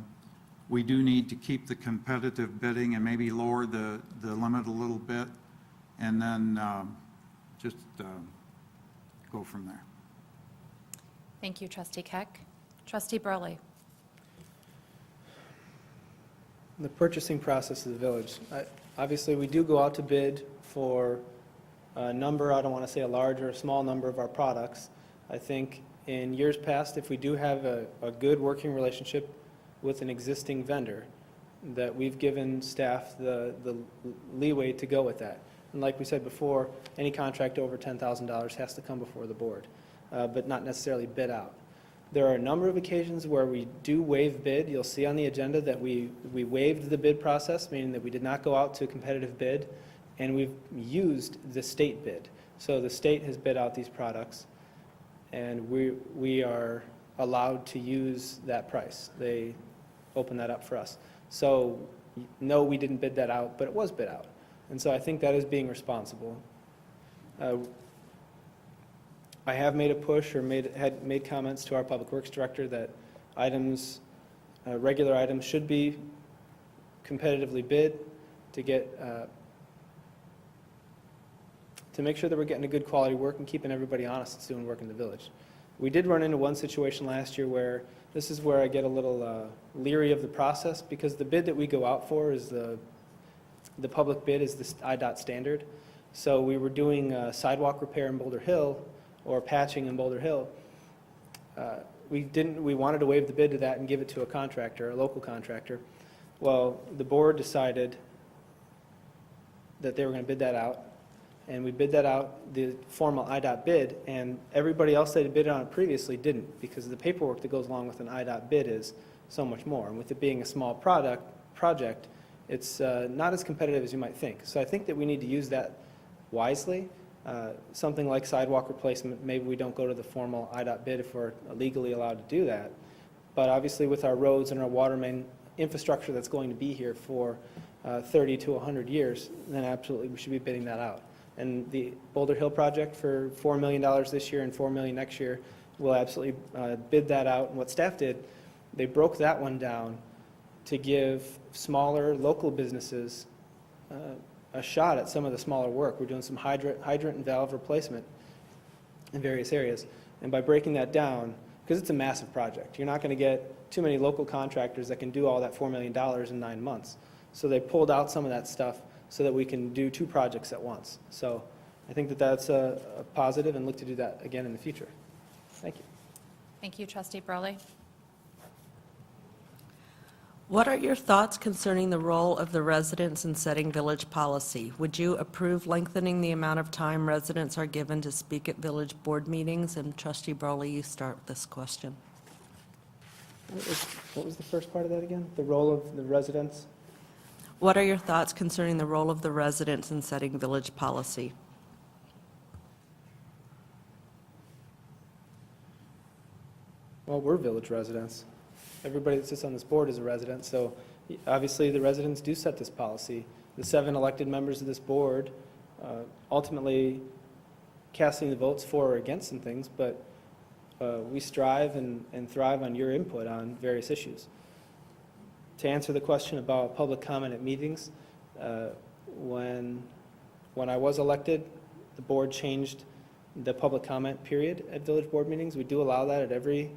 we do need to keep the competitive bidding and maybe lower the limit a little bit, and then just go from there. Thank you, Trustee Keck. Trustee Burley. The purchasing process of the village. Obviously, we do go out to bid for a number, I don't want to say a large or a small number of our products. I think in years past, if we do have a good working relationship with an existing vendor, that we've given staff the leeway to go with that. And like we said before, any contract over $10,000 has to come before the board, but not necessarily bid out. There are a number of occasions where we do waive bid. You'll see on the agenda that we waived the bid process, meaning that we did not go out to a competitive bid, and we've used the state bid. So the state has bid out these products, and we are allowed to use that price. They open that up for us. So no, we didn't bid that out, but it was bid out. And so I think that is being responsible. I have made a push or had made comments to our Public Works Director that items, regular items should be competitively bid to get, to make sure that we're getting a good quality work and keeping everybody honest that's doing work in the village. We did run into one situation last year where this is where I get a little leery of the process, because the bid that we go out for is the public bid is the IDOT standard. So we were doing sidewalk repair in Boulder Hill or patching in Boulder Hill. We wanted to waive the bid to that and give it to a contractor, a local contractor. Well, the board decided that they were going to bid that out, and we bid that out, the formal IDOT bid, and everybody else that had bid on it previously didn't, because the paperwork that goes along with an IDOT bid is so much more. And with it being a small project, it's not as competitive as you might think. So I think that we need to use that wisely. Something like sidewalk replacement, maybe we don't go to the formal IDOT bid if we're legally allowed to do that. But obviously with our roads and our water main infrastructure that's going to be here for 30 to 100 years, then absolutely we should be bidding that out. And the Boulder Hill project for $4 million this year and $4 million next year, we'll absolutely bid that out. And what staff did, they broke that one down to give smaller local businesses a shot at some of the smaller work. We're doing some hydrant and valve replacement in various areas. And by breaking that down, because it's a massive project, you're not going to get too many local contractors that can do all that $4 million in 9 months. So they pulled out some of that stuff so that we can do 2 projects at once. So I think that that's a positive, and look to do that again in the future. Thank you. Thank you, Trustee Burley. What are your thoughts concerning the role of the residents in setting village policy? Would you approve lengthening the amount of time residents are given to speak at village board meetings? And Trustee Burley, you start this question. What was the first part of that again? The role of the residents? What are your thoughts concerning the role of the residents in setting village policy? Well, we're village residents. Everybody that sits on this board is a resident, so obviously the residents do set this policy. The 7 elected members of this board ultimately casting the votes for or against some things, but we strive and thrive on your input on various issues. To answer the question about public comment at meetings, when I was elected, the board changed the public comment period at village board meetings. We do allow that at every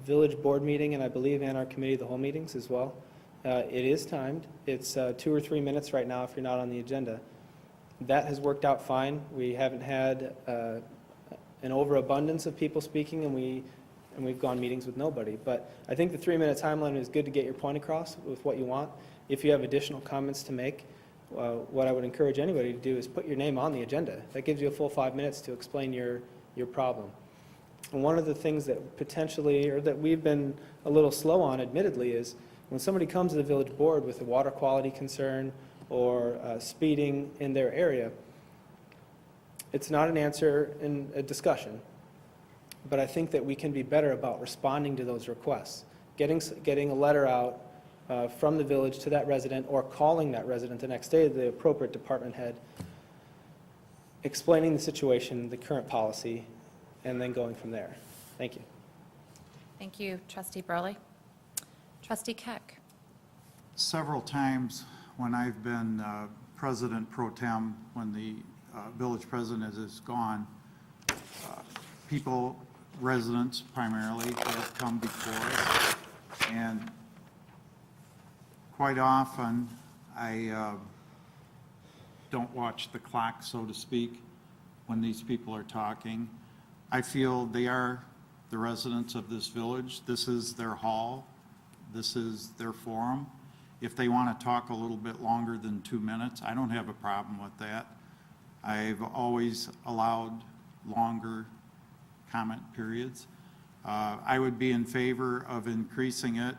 village board meeting, and I believe in our committee of the whole meetings as well. It is timed. It's 2 or 3 minutes right now if you're not on the agenda. That has worked out fine. We haven't had an overabundance of people speaking, and we've gone meetings with nobody. But I think the 3-minute timeline is good to get your point across with what you want. If you have additional comments to make, what I would encourage anybody to do is put your name on the agenda. That gives you a full 5 minutes to explain your problem. And one of the things that potentially, or that we've been a little slow on admittedly, is when somebody comes to the village board with a water quality concern or speeding in their area, it's not an answer in a discussion. But I think that we can be better about responding to those requests, getting a letter out from the village to that resident, or calling that resident the next day, the appropriate department head, explaining the situation, the current policy, and then going from there. Thank you. Thank you, Trustee Burley. Trustee Keck. Several times when I've been president pro tem, when the village president is gone, people, residents primarily, have come before us. And quite often, I don't watch the clock, so to speak, when these people are talking. I feel they are the residents of this village. This is their hall. This is their forum. If they want to talk a little bit longer than 2 minutes, I don't have a problem with that. I've always allowed longer comment periods. I would be in favor of increasing it.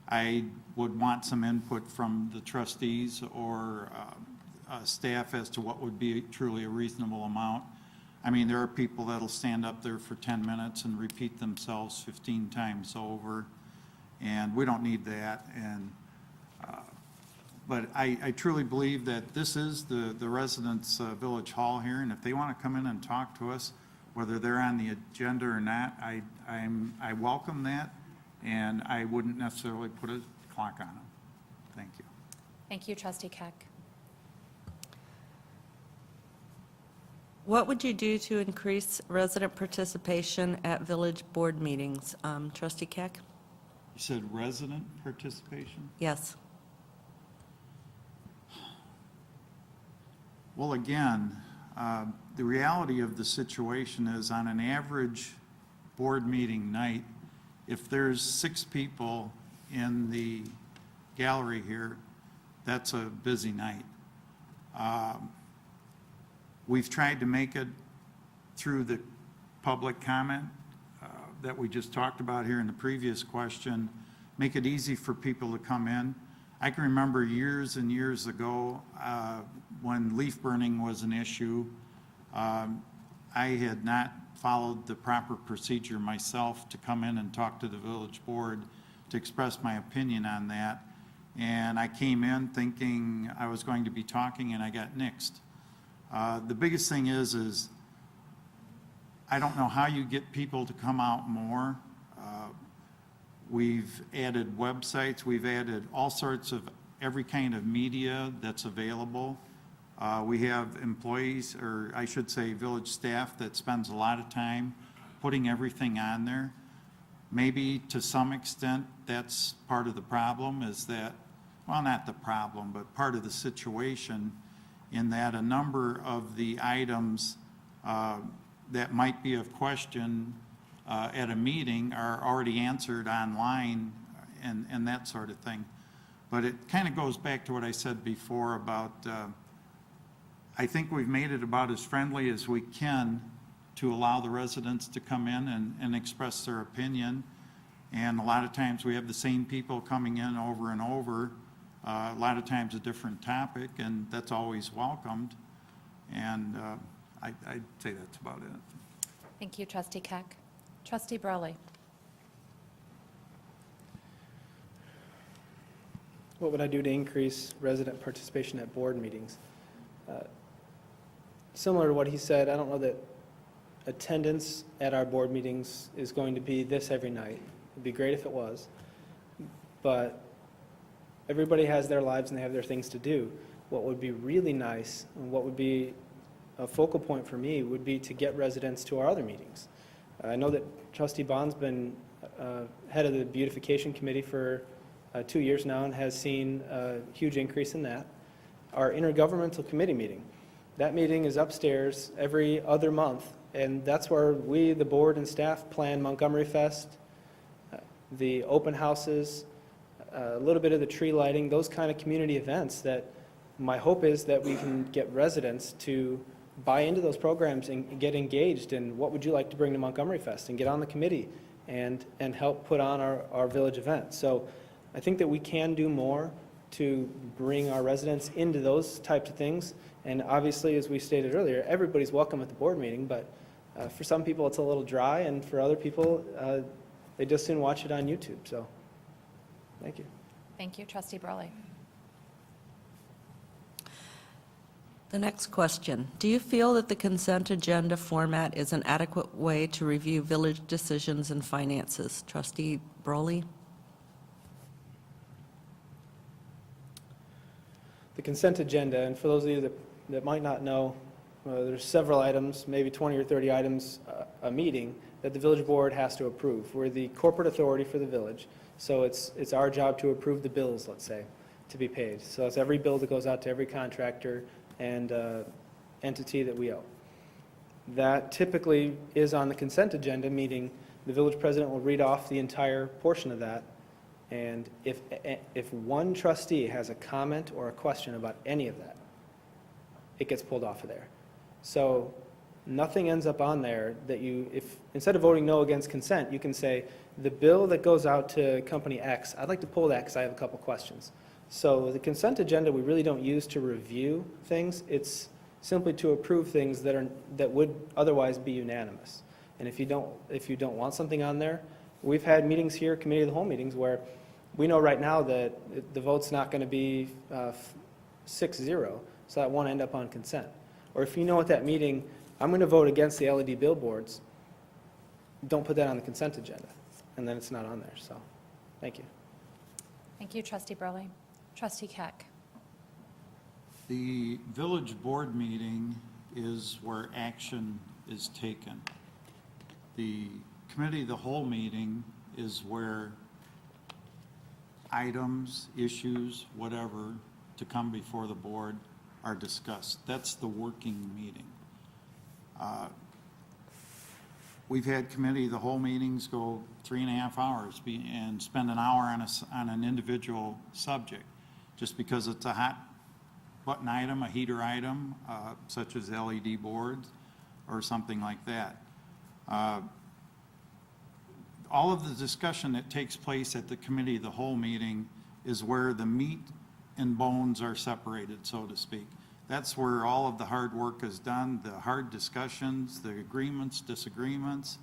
I would want some input from the trustees or staff as to what would be truly a reasonable amount. I mean, there are people that'll stand up there for 10 minutes and repeat themselves 15 times over, and we don't need that. And but I truly believe that this is the residents' village hall here, and if they want to come in and talk to us, whether they're on the agenda or not, I welcome that, and I wouldn't necessarily put a clock on them. Thank you. Thank you, Trustee Keck. What would you do to increase resident participation at village board meetings? Trustee Keck? You said resident participation? Yes. Well, again, the reality of the situation is on an average board meeting night, if there's 6 people in the gallery here, that's a busy night. We've tried to make it through the public comment that we just talked about here in the previous question, make it easy for people to come in. I can remember years and years ago when leaf burning was an issue, I had not followed the proper procedure myself to come in and talk to the village board to express my opinion on that. And I came in thinking I was going to be talking, and I got nixed. The biggest thing is I don't know how you get people to come out more. We've added websites, we've added all sorts of every kind of media that's available. We have employees, or I should say village staff, that spends a lot of time putting everything on there. Maybe to some extent that's part of the problem, is that, well, not the problem, but part of the situation, in that a number of the items that might be of question at a meeting are already answered online and that sort of thing. But it kind of goes back to what I said before about, I think we've made it about as friendly as we can to allow the residents to come in and express their opinion. And a lot of times we have the same people coming in over and over, a lot of times a different topic, and that's always welcomed. And I'd say that's about it. Thank you, Trustee Keck. Trustee Burley. What would I do to increase resident participation at board meetings? Similar to what he said, I don't know that attendance at our board meetings is going to be this every night. It'd be great if it was, but everybody has their lives and they have their things to do. What would be really nice, and what would be a focal point for me, would be to get residents to our other meetings. I know that Trustee Bond's been head of the beautification committee for 2 years now and has seen a huge increase in that. Our intergovernmental committee meeting, That meeting is upstairs every other month, and that's where we, the board and staff, plan Montgomery Fest, the open houses, a little bit of the tree lighting, those kind of community events that my hope is that we can get residents to buy into those programs and get engaged in what would you like to bring to Montgomery Fest and get on the committee and help put on our village event. So I think that we can do more to bring our residents into those types of things. And obviously, as we stated earlier, everybody's welcome at the board meeting, but for some people it's a little dry, and for other people, they just soon watch it on YouTube. So thank you. Thank you, Trustee Burley. The next question, do you feel that the consent agenda format is an adequate way to review village decisions and finances? Trustee Broley? The consent agenda, and for those of you that might not know, there's several items, maybe 20 or 30 items a meeting that the village board has to approve. We're the corporate authority for the village, so it's our job to approve the bills, let's say, to be paid. So it's every bill that goes out to every contractor and entity that we owe. That typically is on the consent agenda, meaning the village president will read off the entire portion of that, and if one trustee has a comment or a question about any of that, it gets pulled off of there. So nothing ends up on there that if instead of voting no against consent, you can say, the bill that goes out to company X, I'd like to pull that because I have a couple questions. So the consent agenda we really don't use to review things. It's simply to approve things that would otherwise be unanimous. And if you don't want something on there, we've had meetings here, committee of the whole meetings, where we know right now that the vote's not going to be 6-0, so that won't end up on consent. Or if you know at that meeting, I'm going to vote against the LED billboards, don't put that on the consent agenda, and then it's not on there. So, thank you. Thank you, Trustee Burley. Trustee Keck. The village board meeting is where action is taken. The committee of the whole meeting is where items, issues, whatever, to come before the board are discussed. That's the working meeting. We've had committee of the whole meetings go 3.5 hours and spend an hour on an individual subject, just because it's a hot button item, a heater item, such as LED boards or something like that. All of the discussion that takes place at the committee of the whole meeting is where the meat and bones are separated, so to speak. That's where all of the hard work is done, the hard discussions, the agreements, disagreements,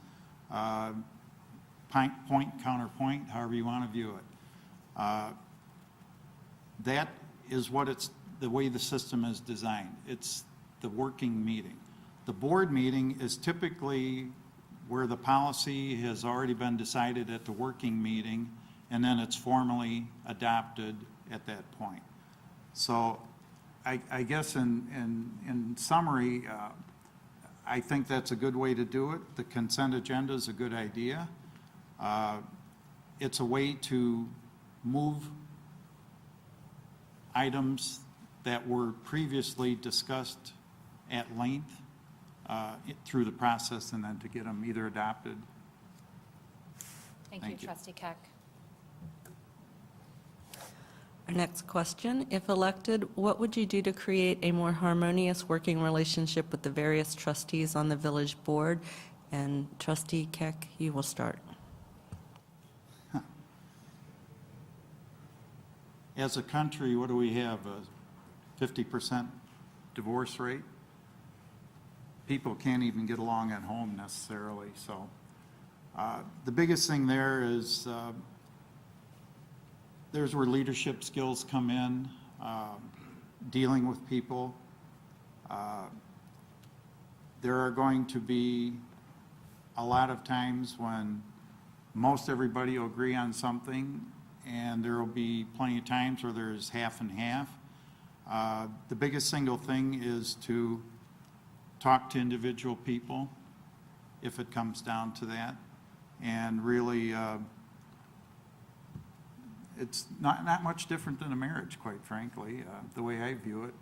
point, counterpoint, however you want to view it. That is the way the system is designed. It's the working meeting. The board meeting is typically where the policy has already been decided at the working meeting, and then it's formally adopted at that point. So I guess in summary, I think that's a good way to do it. The consent agenda is a good idea. It's a way to move items that were previously discussed at length through the process, and then to get them either adopted. Thank you, Trustee Keck. Our next question, if elected, what would you do to create a more harmonious working relationship with the various trustees on the village board? And Trustee Keck, you will start. As a country, what do we have, a 50% divorce rate? People can't even get along at home necessarily, so the biggest thing there is there's where leadership skills come in, dealing with people. There are going to be a lot of times when most everybody will agree on something, and there will be plenty of times where there's half and half. The biggest single thing is to talk to individual people, if it comes down to that, and really it's not much different than a marriage, quite frankly, the way I view it.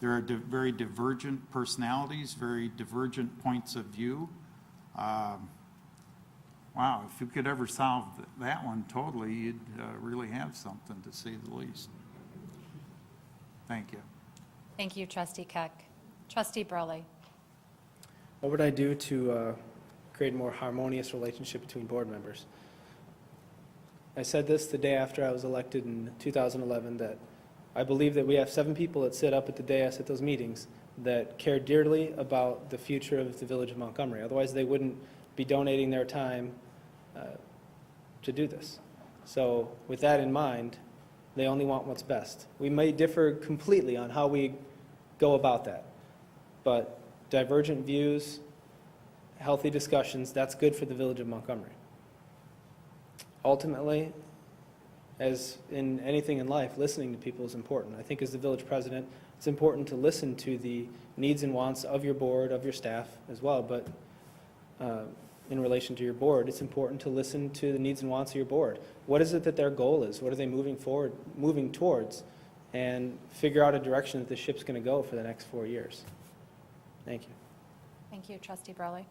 There are very divergent personalities, very divergent points of view. Wow, if you could ever solve that one totally, you'd really have something, to say the least. Thank you. Thank you, Trustee Keck. Trustee Burley. What would I do to create a more harmonious relationship between board members? I said this the day after I was elected in 2011, that I believe that we have 7 people that sit up at the dais at those meetings that care dearly about the future of the village of Montgomery. Otherwise, they wouldn't be donating their time to do this. So with that in mind, they only want what's best. We may differ completely on how we go about that, but divergent views, healthy discussions, that's good for the village of Montgomery. Ultimately, as in anything in life, listening to people is important. I think as the village president, it's important to listen to the needs and wants of your board, of your staff as well, but in relation to your board, it's important to listen to the needs and wants of your board. What is it that their goal is? What are they moving towards? And figure out a direction that the ship's going to go for the next 4 years. Thank you. Thank you, Trustee Burley.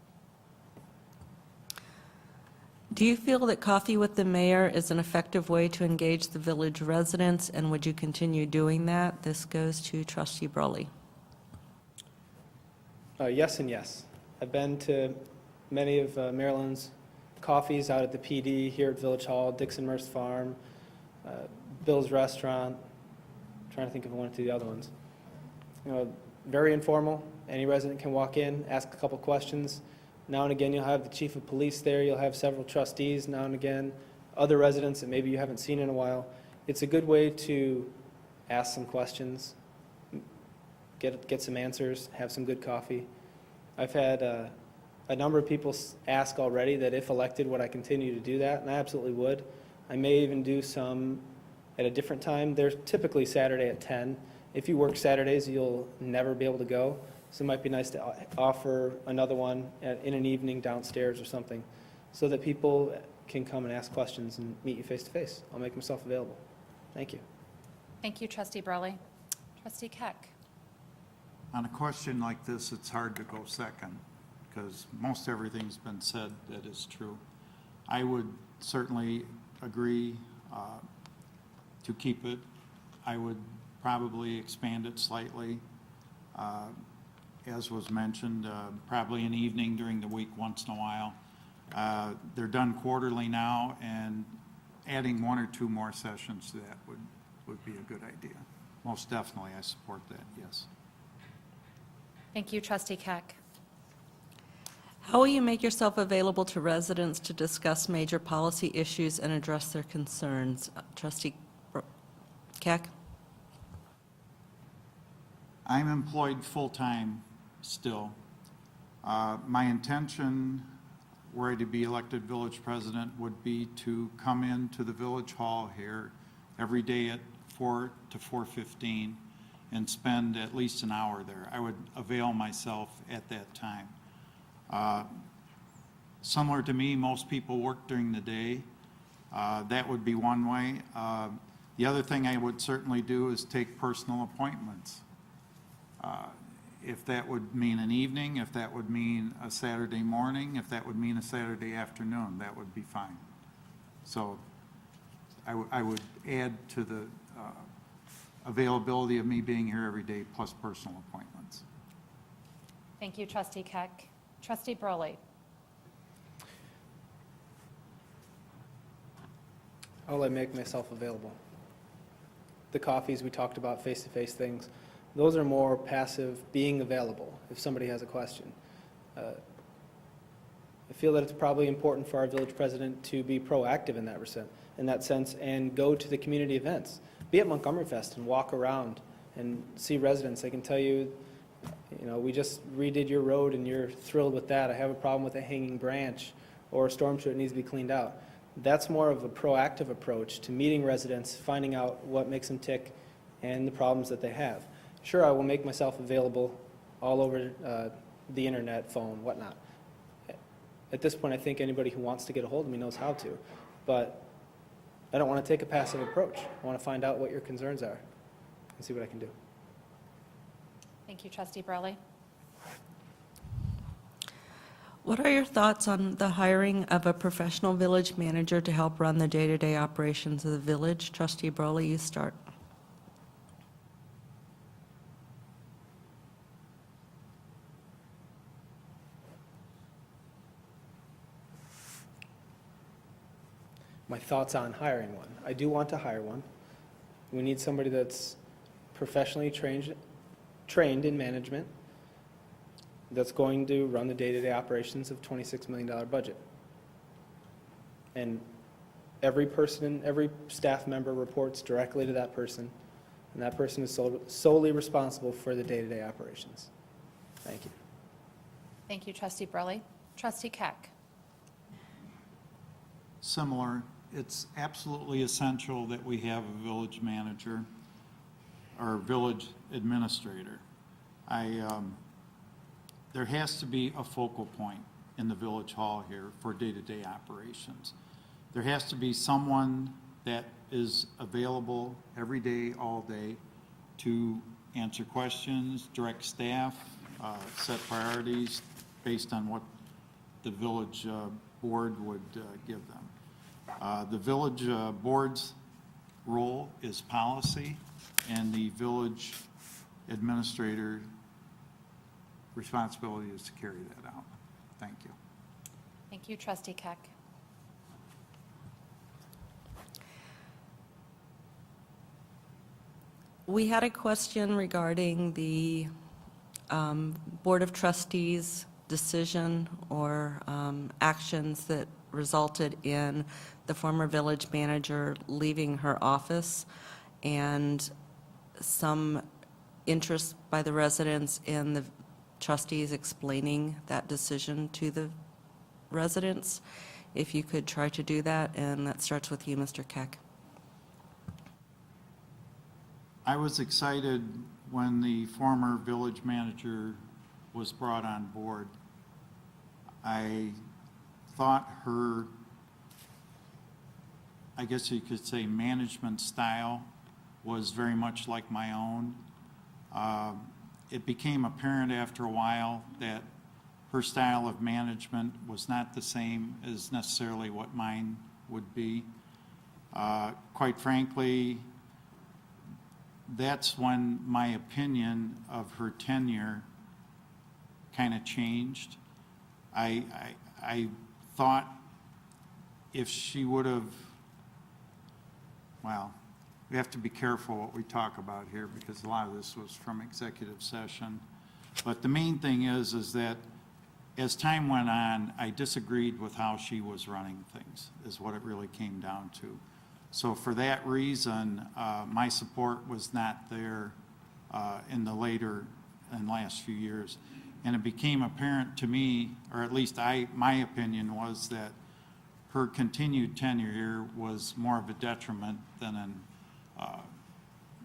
Do you feel that coffee with the mayor is an effective way to engage the village residents, and would you continue doing that? This goes to Trustee Burley. Yes and yes. I've been to many of Maryland's coffees out at the PD, here at Village Hall, Dixon Merce Farm, Bill's Restaurant. I'm trying to think of one or two of the other ones. Very informal. Any resident can walk in, ask a couple questions. Now and again, you'll have the chief of police there. You'll have several trustees now and again, other residents that maybe you haven't seen in a while. It's a good way to ask some questions, get some answers, have some good coffee. I've had a number of people ask already that if elected, would I continue to do that? And I absolutely would. I may even do some at a different time. They're typically Saturday at 10. If you work Saturdays, you'll never be able to go. So it might be nice to offer another one in an evening downstairs or something, so that people can come and ask questions and meet you face to face. I'll make myself available. Thank you. Thank you, Trustee Burley. Trustee Keck. On a question like this, it's hard to go second, because most everything's been said that is true. I would certainly agree to keep it. I would probably expand it slightly. As was mentioned, probably an evening during the week once in a while. They're done quarterly now, and adding 1 or 2 more sessions to that would be a good idea. Most definitely, I support that, yes. Thank you, Trustee Keck. How will you make yourself available to residents to discuss major policy issues and address their concerns? Trustee Keck? I'm employed full-time still. My intention, were I to be elected village president, would be to come into the village hall here every day at 4 to 4:15 and spend at least an hour there. I would avail myself at that time. Similar to me, most people work during the day. That would be one way. The other thing I would certainly do is take personal appointments. If that would mean an evening, if that would mean a Saturday morning, if that would mean a Saturday afternoon, that would be fine. So I would add to the availability of me being here every day plus personal appointments. Thank you, Trustee Keck. Trustee Burley. I'll make myself available. The coffees we talked about, face-to-face things, those are more passive, being available if somebody has a question. I feel that it's probably important for our village president to be proactive in that sense and go to the community events. Be at Montgomery Fest and walk around and see residents. They can tell you, we just redid your road and you're thrilled with that. I have a problem with a hanging branch or a storm sewer that needs to be cleaned out. That's more of a proactive approach to meeting residents, finding out what makes them tick and the problems that they have. Sure, I will make myself available all over the internet, phone, whatnot. At this point, I think anybody who wants to get a hold of me knows how to, but I don't want to take a passive approach. I want to find out what your concerns are and see what I can do. Thank you, Trustee Burley. What are your thoughts on the hiring of a professional village manager to help run the day-to-day operations of the village? Trustee Broley, you start. My thoughts on hiring one. I do want to hire one. We need somebody that's professionally trained in management, that's going to run the day-to-day operations of $26 million budget. And every person, every staff member reports directly to that person, and that person is solely responsible for the day-to-day operations. Thank you. Thank you, Trustee Burley. Trustee Keck. Similar. It's absolutely essential that we have a village manager or village administrator. There has to be a focal point in the village hall here for day-to-day operations. There has to be someone that is available every day, all day, to answer questions, direct staff, set priorities based on what the village board would give them. The village board's role is policy, and the village administrator responsibility is to carry that out. Thank you. Thank you, Trustee Keck. We had a question regarding the Board of Trustees' decision or actions that resulted in the former village manager leaving her office, and some interest by the residents in the trustees explaining that decision to the residents. If you could try to do that, and that starts with you, Mr. Keck. I was excited when the former village manager was brought on board. I thought her, I guess you could say, management style was very much like my own. It became apparent after a while that her style of management was not the same as necessarily what mine would be. Quite frankly, that's when my opinion of her tenure kind of changed. I thought if she would have, well, we have to be careful what we talk about here because a lot of this was from executive session. But the main thing is that as time went on, I disagreed with how she was running things, is what it really came down to. So for that reason, my support was not there in the last few years. And it became apparent to me, or at least my opinion was that her continued tenure here was more of a detriment than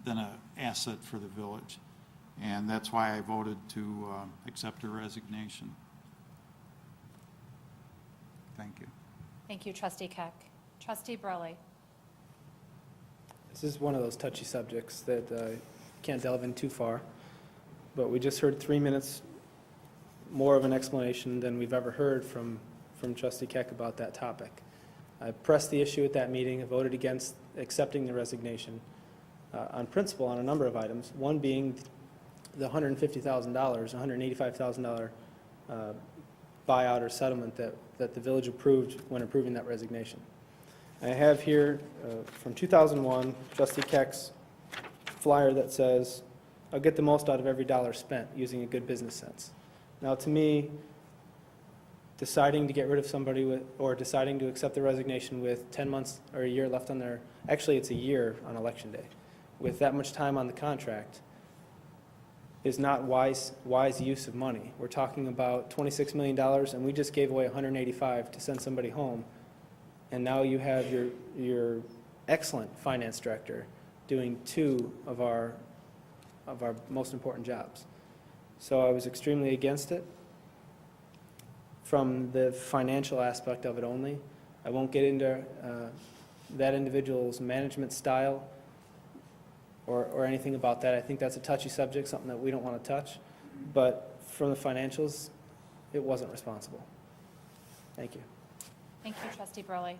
an asset for the village. And that's why I voted to accept her resignation. Thank you. Thank you, Trustee Keck. Trustee Burley. This is one of those touchy subjects that can't delve in too far, but we just heard 3 minutes more of an explanation than we've ever heard from Trustee Keck about that topic. I pressed the issue at that meeting, I voted against accepting the resignation on principle on a number of items, one being the $150,000, $185,000 buyout or settlement that the village approved when approving that resignation. I have here from 2001, Trustee Keck's flyer that says, "I'll get the most out of every dollar spent using a good business sense." Now, to me, deciding to get rid of somebody or deciding to accept the resignation with 10 months or a year left on their, actually it's a year on election day, with that much time on the contract, is not wise use of money. We're talking about $26 million, and we just gave away $185 to send somebody home. And now you have your excellent finance director doing two of our most important jobs. So I was extremely against it from the financial aspect of it only. I won't get into that individual's management style or anything about that. I think that's a touchy subject, something that we don't want to touch. But from the financials, it wasn't responsible. Thank you. Thank you, Trustee Burley.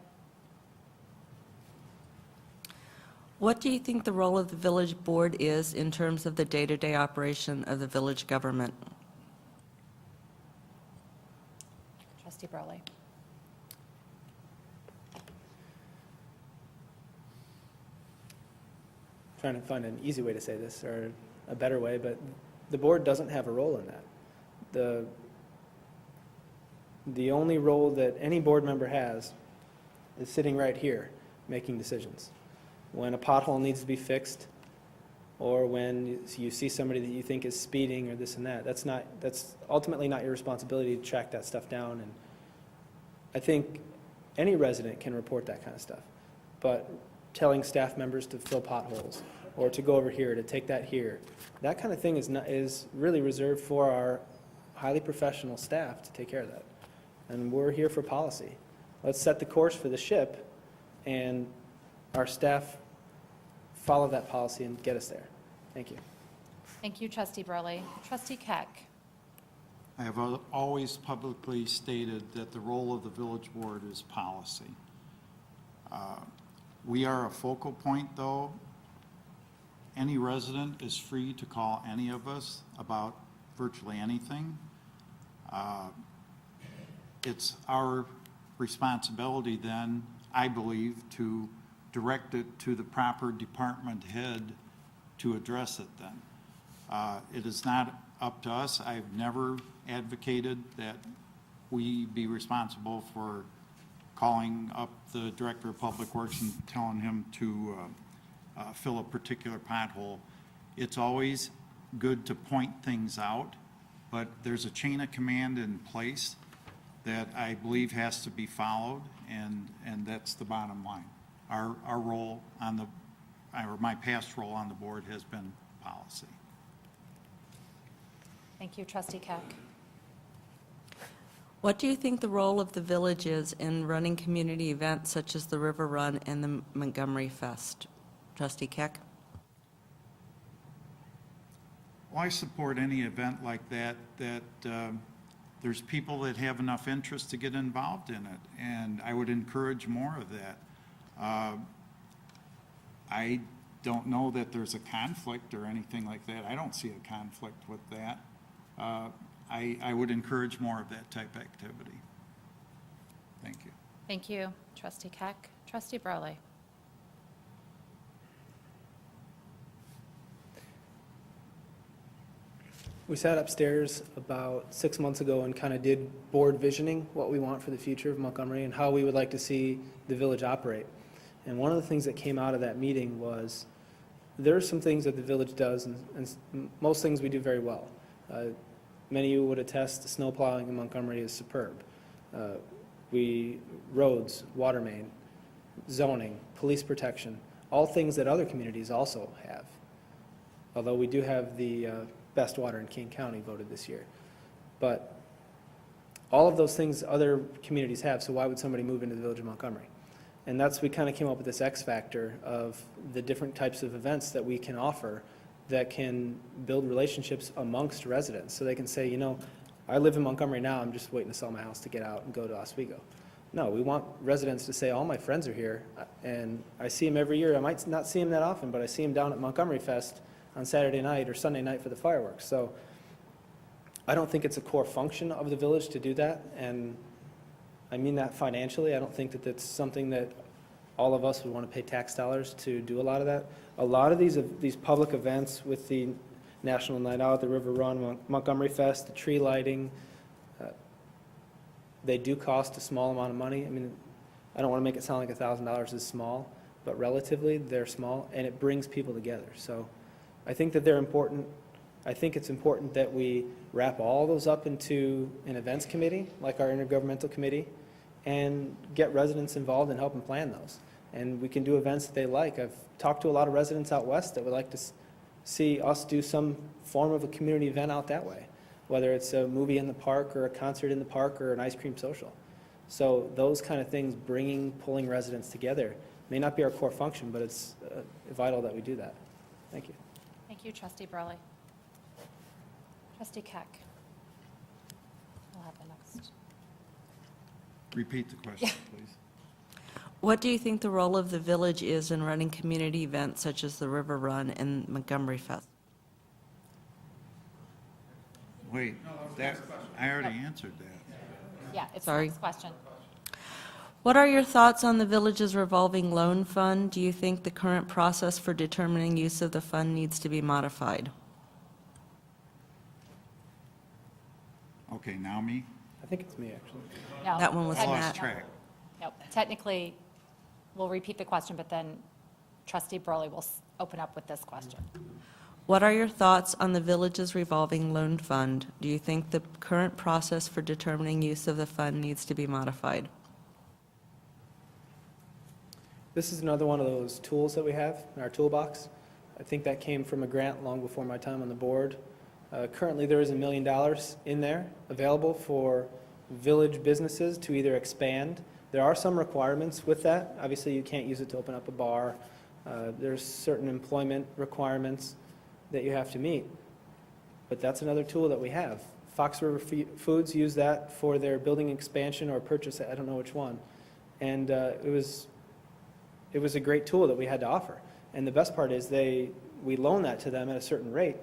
What do you think the role of the village board is in terms of the day-to-day operation of the village government? Trustee Burley. Trying to find an easy way to say this, or a better way, but the board doesn't have a role in that. The only role that any board member has is sitting right here, making decisions. When a pothole needs to be fixed, or when you see somebody that you think is speeding or this and that, that's ultimately not your responsibility to track that stuff down. And I think any resident can report that kind of stuff, but telling staff members to fill potholes, or to go over here, to take that here, that kind of thing is really reserved for our highly professional staff to take care of that. And we're here for policy. Let's set the course for the ship, and our staff follow that policy and get us there. Thank you. Thank you, Trustee Burley. Trustee Keck. I have always publicly stated that the role of the village board is policy. We are a focal point, though. Any resident is free to call any of us about virtually anything. It's our responsibility then, I believe, to direct it to the proper department head to address it then. It is not up to us. I've never advocated that we be responsible for calling up the Director of Public Works and telling him to fill a particular pothole. It's always good to point things out, but there's a chain of command in place that I believe has to be followed, and that's the bottom line. Our role on or my past role on the board has been policy. Thank you, Trustee Keck. What do you think the role of the village is in running community events such as the River Run and the Montgomery Fest? Trustee Keck? Well, I support any event like that there's people that have enough interest to get involved in it, and I would encourage more of that. I don't know that there's a conflict or anything like that. I don't see a conflict with that. I would encourage more of that type of activity. Thank you. Thank you, Trustee Keck. Trustee Burley. We sat upstairs about 6 months ago and kind of did board visioning, what we want for the future of Montgomery and how we would like to see the village operate. And one of the things that came out of that meeting was there are some things that the village does, and most things we do very well. Many of you would attest the snow plowing in Montgomery is superb. Roads, water main, zoning, police protection, all things that other communities also have. Although we do have the best water in King County voted this year. But all of those things other communities have, so why would somebody move into the village of Montgomery? And we kind of came up with this X factor of the different types of events that we can offer that can build relationships amongst residents. So they can say, you know, I live in Montgomery now, I'm just waiting to sell my house to get out and go to Oswego. No, we want residents to say, all my friends are here, and I see them every year. I might not see them that often, but I see them down at Montgomery Fest on Saturday night or Sunday night for the fireworks. So I don't think it's a core function of the village to do that, and I mean that financially. I don't think that that's something that all of us would want to pay tax dollars to do a lot of that. A lot of these public events with the National Night Out, the River Run, Montgomery Fest, the tree lighting, they do cost a small amount of money. I mean, I don't want to make it sound like $1,000 is small, but relatively they're small, and it brings people together. So I think that they're important. I think it's important that we wrap all those up into an events committee, like our intergovernmental committee, and get residents involved and help them plan those. And we can do events that they like. I've talked to a lot of residents out west that would like to see us do some form of a community event out that way, whether it's a movie in the park or a concert in the park or an ice cream social. So those kind of things, pulling residents together, may not be our core function, but it's vital that we do that. Thank you. Thank you, Trustee Burley. Trustee Keck. We'll have the next. Repeat the question, please. What do you think the role of the village is in running community events such as the River Run and Montgomery Fest? Wait, I already answered that. Yeah, it's the Sorry. next question. What are your thoughts on the village's revolving loan fund? Do you think the current process for determining use of the fund needs to be modified? Okay, now me? I think it's me, actually. No, That one was I technically- lost track. Nope, technically, we'll repeat the question, but then Trustee Burley will open up with this question. What are your thoughts on the village's revolving loan fund? Do you think the current process for determining use of the fund needs to be modified? This is another one of those tools that we have in our toolbox. I think that came from a grant long before my time on the board. Currently, there is $1 million in there available for village businesses to either expand. There are some requirements with that. Obviously, you can't use it to open up a bar. There's certain employment requirements that you have to meet. But that's another tool that we have. Fox River Foods use that for their building expansion or purchase, I don't know which one. And it was a great tool that we had to offer. And the best part is we loan that to them at a certain rate.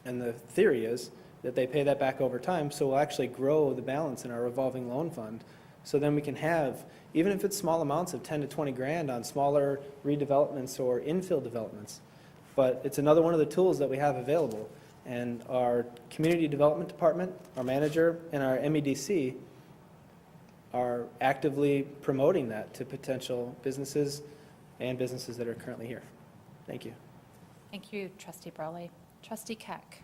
And the theory is that they pay that back over time, so we'll actually grow the balance in our revolving loan fund. So then we can have, even if it's small amounts of 10 to 20 grand on smaller redevelopments or infill developments, but it's another one of the tools that we have available. And our community development department, our manager, and our MEDC are actively promoting that to potential businesses and businesses that are currently here. Thank you. Thank you, Trustee Burley. Trustee Keck.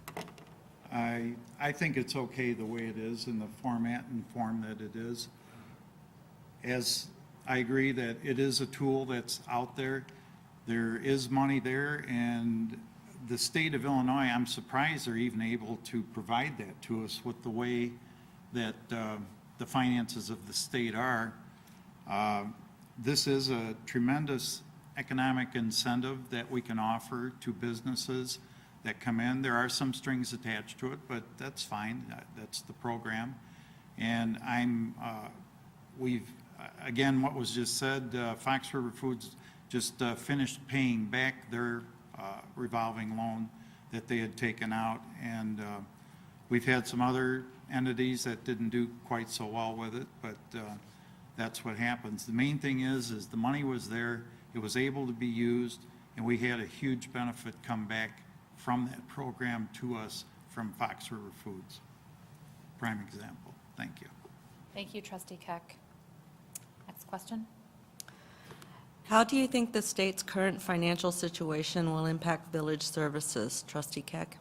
I think it's okay the way it is in the format and form that it is. As I agree that it is a tool that's out there, there is money there, and the state of Illinois, I'm surprised they're even able to provide that to us with the way that the finances of the state are. This is a tremendous economic incentive that we can offer to businesses that come in. There are some strings attached to it, but that's fine. That's the program. And again, what was just said, Fox River Foods just finished paying back their revolving loan that they had taken out. And we've had some other entities that didn't do quite so well with it, but that's what happens. The main thing is the money was there, it was able to be used, and we had a huge benefit come back from that program to us from Fox River Foods. Prime example. Thank you. Thank you, Trustee Keck. Next question. How do you think the state's current financial situation will impact village services? Trustee Keck?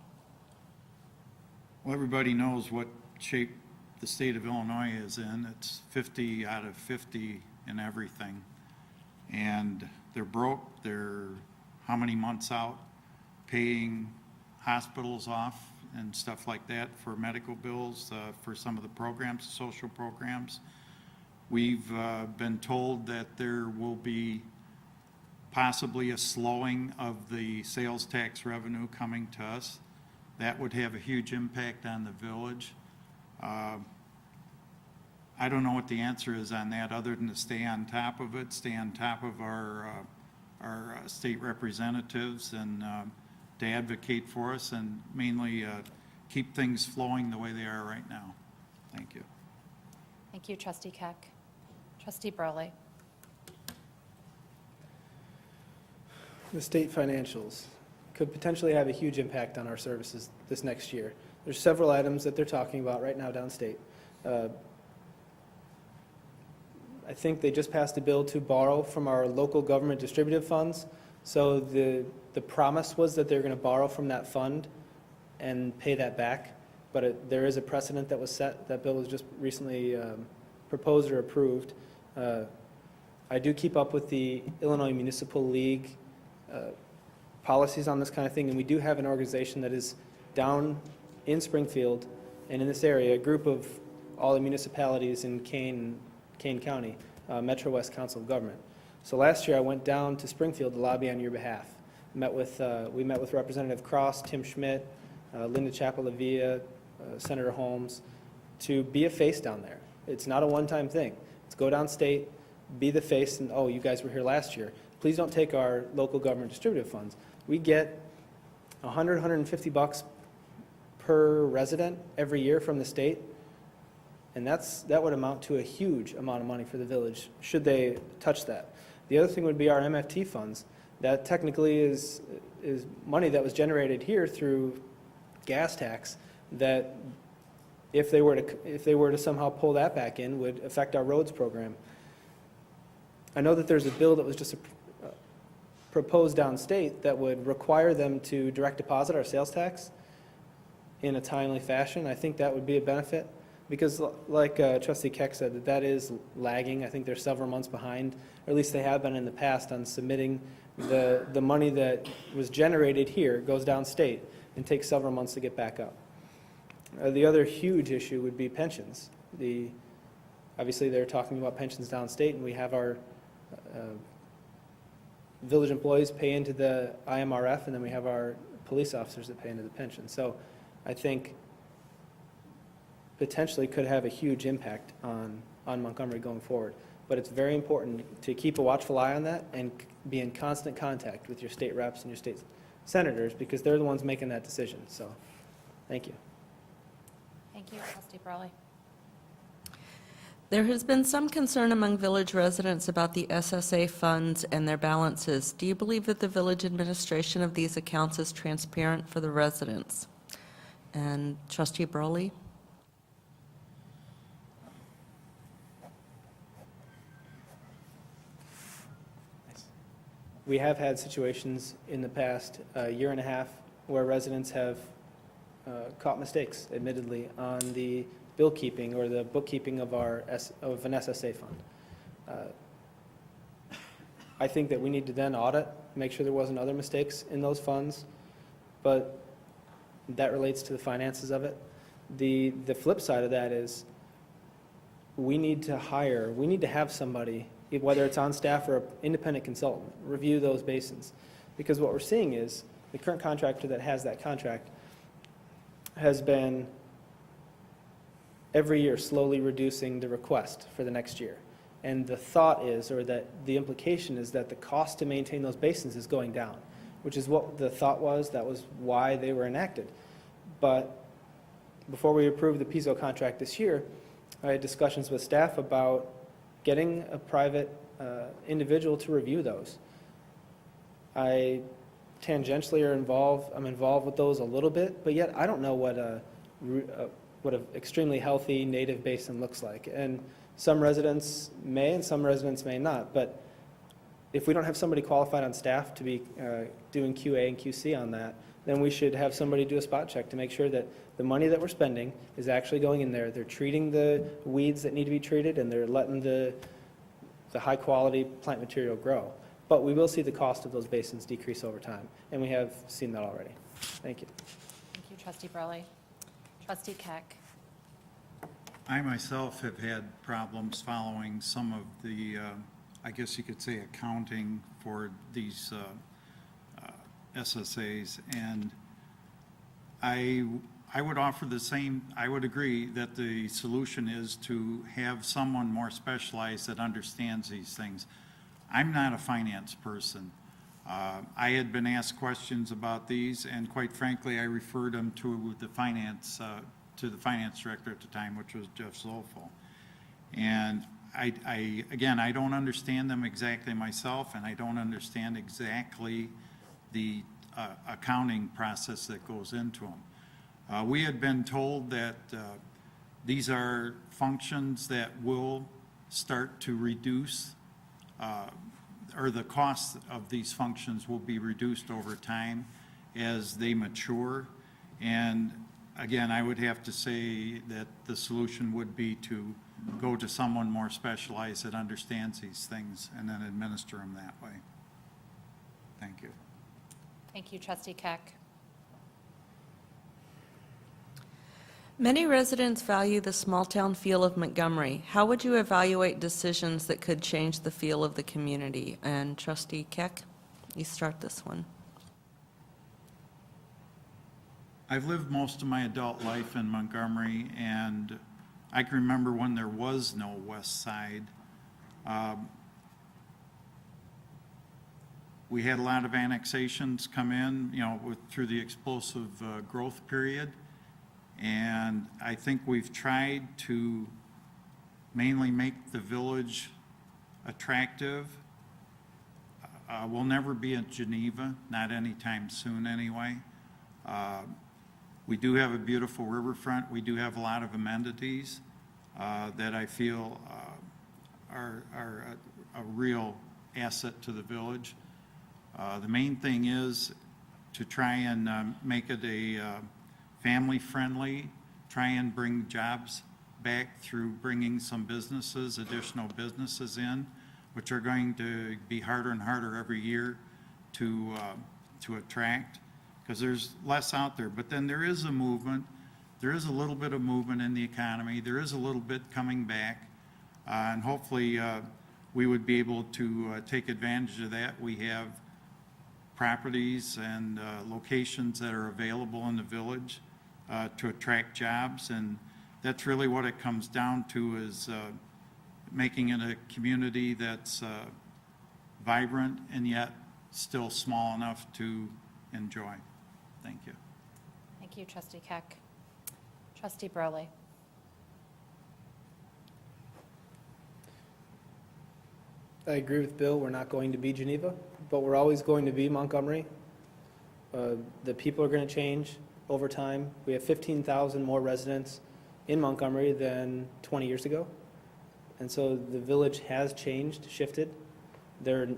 Well, everybody knows what shape the state of Illinois is in. It's 50 out of 50 in everything. And they're broke. They're how many months out paying hospitals off and stuff like that for medical bills, for some of the programs, social programs. We've been told that there will be possibly a slowing of the sales tax revenue coming to us. That would have a huge impact on the village. I don't know what the answer is on that, other than to stay on top of it, stay on top of our state representatives, and to advocate for us, and mainly keep things flowing the way they are right now. Thank you. Thank you, Trustee Keck. Trustee Burley. The state financials could potentially have a huge impact on our services this next year. There's several items that they're talking about right now downstate. I think they just passed a bill to borrow from our local government distributive funds. So the promise was that they're going to borrow from that fund and pay that back. But there is a precedent that was set. That bill was just recently proposed or approved. I do keep up with the Illinois Municipal League policies on this kind of thing, and we do have an organization that is down in Springfield and in this area, a group of all the municipalities in Kane County, Metro West Council of Government. So last year I went down to Springfield to lobby on your behalf. We met with Representative Cross, Tim Schmidt, Linda Chapalavia, Senator Holmes, to be a face down there. It's not a one-time thing. It's go downstate, be the face, and, oh, you guys were here last year. Please don't take our local government distributive funds. We get $100, $150 per resident every year from the state, and that would amount to a huge amount of money for the village, should they touch that. The other thing would be our MFT funds. That technically is money that was generated here through gas tax, that if they were to somehow pull that back in, would affect our roads program. I know that there's a bill that was just proposed downstate that would require them to direct deposit our sales tax in a timely fashion. I think that would be a benefit, because like Trustee Keck said, that is lagging. I think they're several months behind, or at least they have been in the past, on submitting the money that was generated here, goes downstate, and takes several months to get back up. The other huge issue would be pensions. Obviously, they're talking about pensions downstate, and we have our village employees pay into the IMRF, and then we have our police officers that pay into the pension. So I think potentially could have a huge impact on Montgomery going forward. But it's very important to keep a watchful eye on that and be in constant contact with your state reps and your state senators, because they're the ones making that decision. So, thank you. Thank you, Trustee Brawley. There has been some concern among village residents about the SSA funds and their balances. Do you believe that the village administration of these accounts is transparent for the residents? And Trustee Brawley? We have had situations in the past year and a half where residents have caught mistakes, admittedly, on the bill keeping or the bookkeeping of an SSA fund. I think that we need to then audit, make sure there wasn't other mistakes in those funds, but that relates to the finances of it. The flip side of that is we need to have somebody, whether it's on staff or an independent consultant, review those basins. Because what we're seeing is the current contractor that has that contract has been every year slowly reducing the request for the next year. And the thought is, or that the implication is, that the cost to maintain those basins is going down, which is what the thought was. That was why they were enacted. But before we approved the PISO contract this year, I had discussions with staff about getting a private individual to review those. I tangentially I'm involved with those a little bit, but yet I don't know what an extremely healthy native basin looks like. And some residents may and some residents may not, but if we don't have somebody qualified on staff to be doing QA and QC on that, then we should have somebody do a spot check to make sure that the money that we're spending is actually going in there. They're treating the weeds that need to be treated, and they're letting the high-quality plant material grow. But we will see the cost of those basins decrease over time, and we have seen that already. Thank you. Thank you, Trustee Brawley. Trustee Keck. I myself have had problems following some of the, I guess you could say, accounting for these SSAs, and I would offer the same. I would agree that the solution is to have someone more specialized that understands these things. I'm not a finance person. I had been asked questions about these, and quite frankly, I referred them to the finance director at the time, which was Jeff Zolfo. And again, I don't understand them exactly myself, and I don't understand exactly the accounting process that goes into them. We had been told that these are functions that will start to reduce, or the cost of these functions will be reduced over time as they mature. And again, I would have to say that the solution would be to go to someone more specialized that understands these things and then administer them that way. Thank you. Thank you, Trustee Keck. Many residents value the small-town feel of Montgomery. How would you evaluate decisions that could change the feel of the community? And Trustee Keck, you start this one. I've lived most of my adult life in Montgomery, and I can remember when there was no west side. We had a lot of annexations come in, through the explosive growth period. And I think we've tried to mainly make the village attractive. We'll never be in Geneva, not anytime soon anyway. We do have a beautiful riverfront. We do have a lot of amenities that I feel are a real asset to the village. The main thing is to try and make it a family-friendly, try and bring jobs back through bringing some businesses, additional businesses in, which are going to be harder and harder every year to attract, because there's less out there. But then there is a movement. There is a little bit of movement in the economy. There is a little bit coming back, and hopefully we would be able to take advantage of that. We have properties and locations that are available in the village to attract jobs, and that's really what it comes down to, is making it a community that's vibrant and yet still small enough to enjoy. Thank you. Thank you, Trustee Keck. Trustee Broley. I agree with Bill, we're not going to be Geneva, but we're always going to be Montgomery. The people are going to change over time. We have 15,000 more residents in Montgomery than 20 years ago. And so the village has changed, shifted. There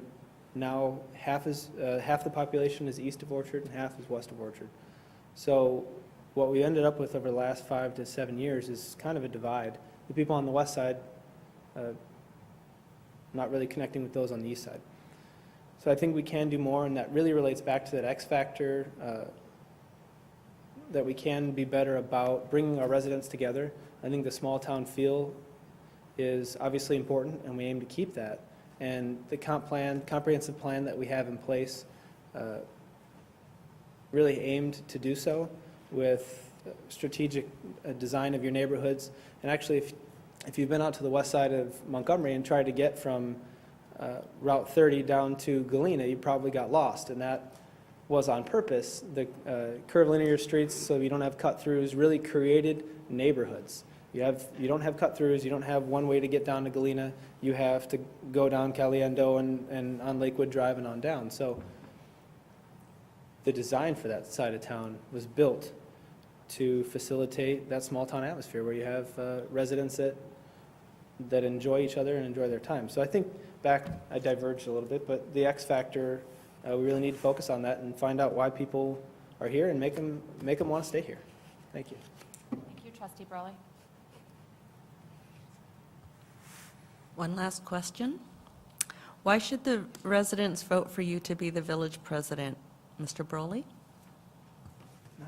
now half the population is east of Orchard and half is west of Orchard. So what we ended up with over the last 5 to 7 years is kind of a divide. The people on the west side not really connecting with those on the east side. So I think we can do more, and that really relates back to that X factor, that we can be better about bringing our residents together. I think the small town feel is obviously important, and we aim to keep that. And the comprehensive plan that we have in place really aimed to do so with strategic design of your neighborhoods. And actually, if you've been out to the west side of Montgomery and tried to get from Route 30 down to Galena, you probably got lost, and that was on purpose. The curvilinear streets, so you don't have cut-throughs, really created neighborhoods. You don't have cut-throughs, you don't have one way to get down to Galena, you have to go down Caliendo and on Lakewood Drive and on down. So the design for that side of town was built to facilitate that small town atmosphere where you have residents that enjoy each other and enjoy their time. So I think I diverged a little bit, but the X factor, we really need to focus on that and find out why people are here and make them want to stay here. Thank you. Thank you, Trustee Broley. One last question. Why should the residents vote for you to be the village president? Mr. Broley? Nice.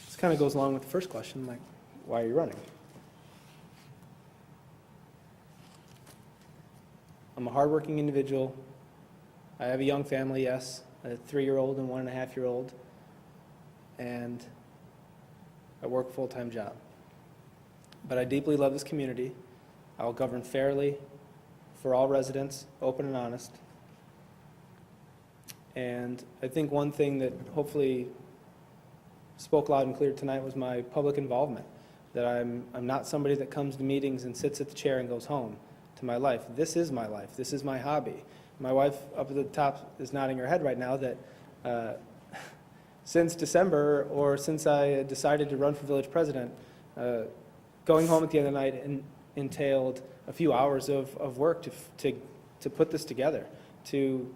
This kind of goes along with the first question, like, why are you running? I'm a hardworking individual. I have a young family, yes, a 3-year-old and 1.5-year-old, and I work a full-time job. But I deeply love this community. I will govern fairly for all residents, open and honest. And I think one thing that hopefully spoke loud and clear tonight was my public involvement, that I'm not somebody that comes to meetings and sits at the chair and goes home to my life. This is my life. This is my hobby. My wife up at the top is nodding her head right now that since December, or since I decided to run for village president, going home at the end of the night entailed a few hours of work to put this together, to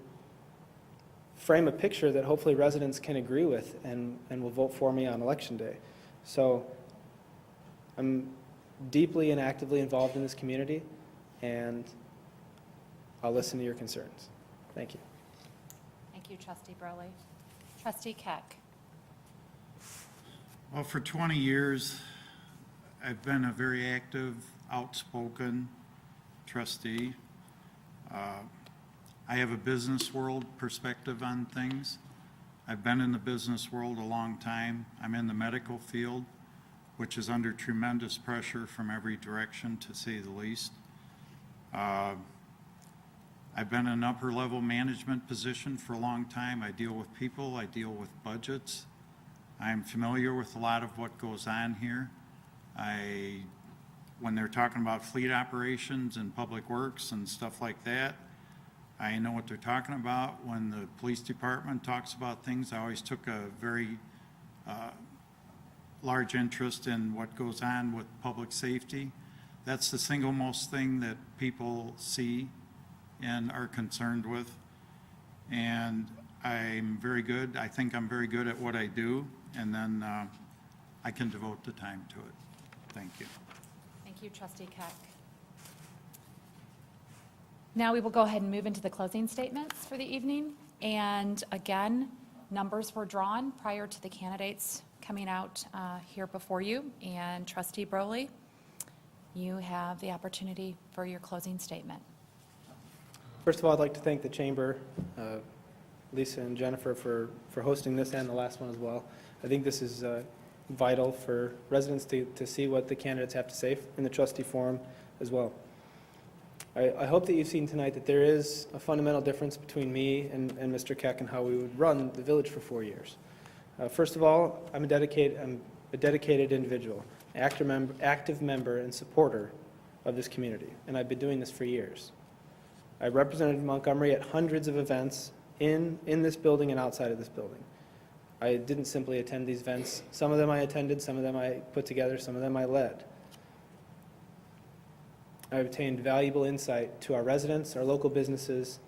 frame a picture that hopefully residents can agree with and will vote for me on Election Day. So I'm deeply and actively involved in this community, and I'll listen to your concerns. Thank you. Thank you, Trustee Broley. Trustee Keck. Well, for 20 years, I've been a very active, outspoken trustee. I have a business world perspective on things. I've been in the business world a long time. I'm in the medical field, which is under tremendous pressure from every direction, to say the least. I've been in an upper-level management position for a long time. I deal with people, I deal with budgets. I'm familiar with a lot of what goes on here. When they're talking about fleet operations and public works and stuff like that, I know what they're talking about. When the police department talks about things, I always took a very large interest in what goes on with public safety. That's the single most thing that people see and are concerned with. And I'm very good. I think I'm very good at what I do, and then I can devote the time to it. Thank you. Thank you, Trustee Keck. Now we will go ahead and move into the closing statements for the evening. And again, numbers were drawn prior to the candidates coming out here before you. And Trustee Broley, you have the opportunity for your closing statement. First of all, I'd like to thank the Chamber, Lisa and Jennifer, for hosting this and the last one as well. I think this is vital for residents to see what the candidates have to say in the trustee forum as well. I hope that you've seen tonight that there is a fundamental difference between me and Mr. Keck and how we would run the village for 4 years. First of all, I'm a dedicated individual, active member and supporter of this community, and I've been doing this for years. I represented Montgomery at hundreds of events in this building and outside of this building. I didn't simply attend these events. Some of them I attended, some of them I put together, some of them I led. I obtained valuable insight to our residents, our local businesses,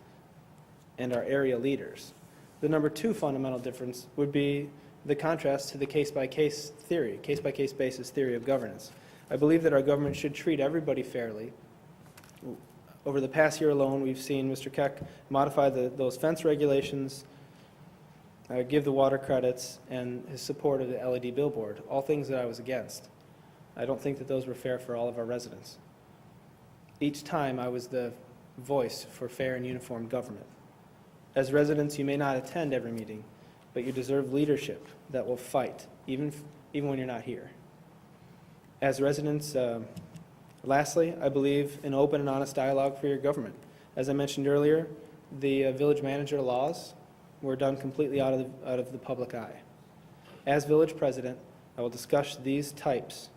and our area leaders. The number two fundamental difference would be the contrast to the case-by-case theory, case-by-case basis theory of governance. I believe that our government should treat everybody fairly. Over the past year alone, we've seen Mr. Keck modify those fence regulations, give the water credits, and his support of the LED billboard, all things that I was against. I don't think that those were fair for all of our residents. Each time I was the voice for fair and uniform government. As residents, you may not attend every meeting, but you deserve leadership that will fight, even when you're not here. As residents, lastly, I believe in open and honest dialogue for your government. As I mentioned earlier, the village manager laws were done completely out of the public eye. As village president, I will discuss these types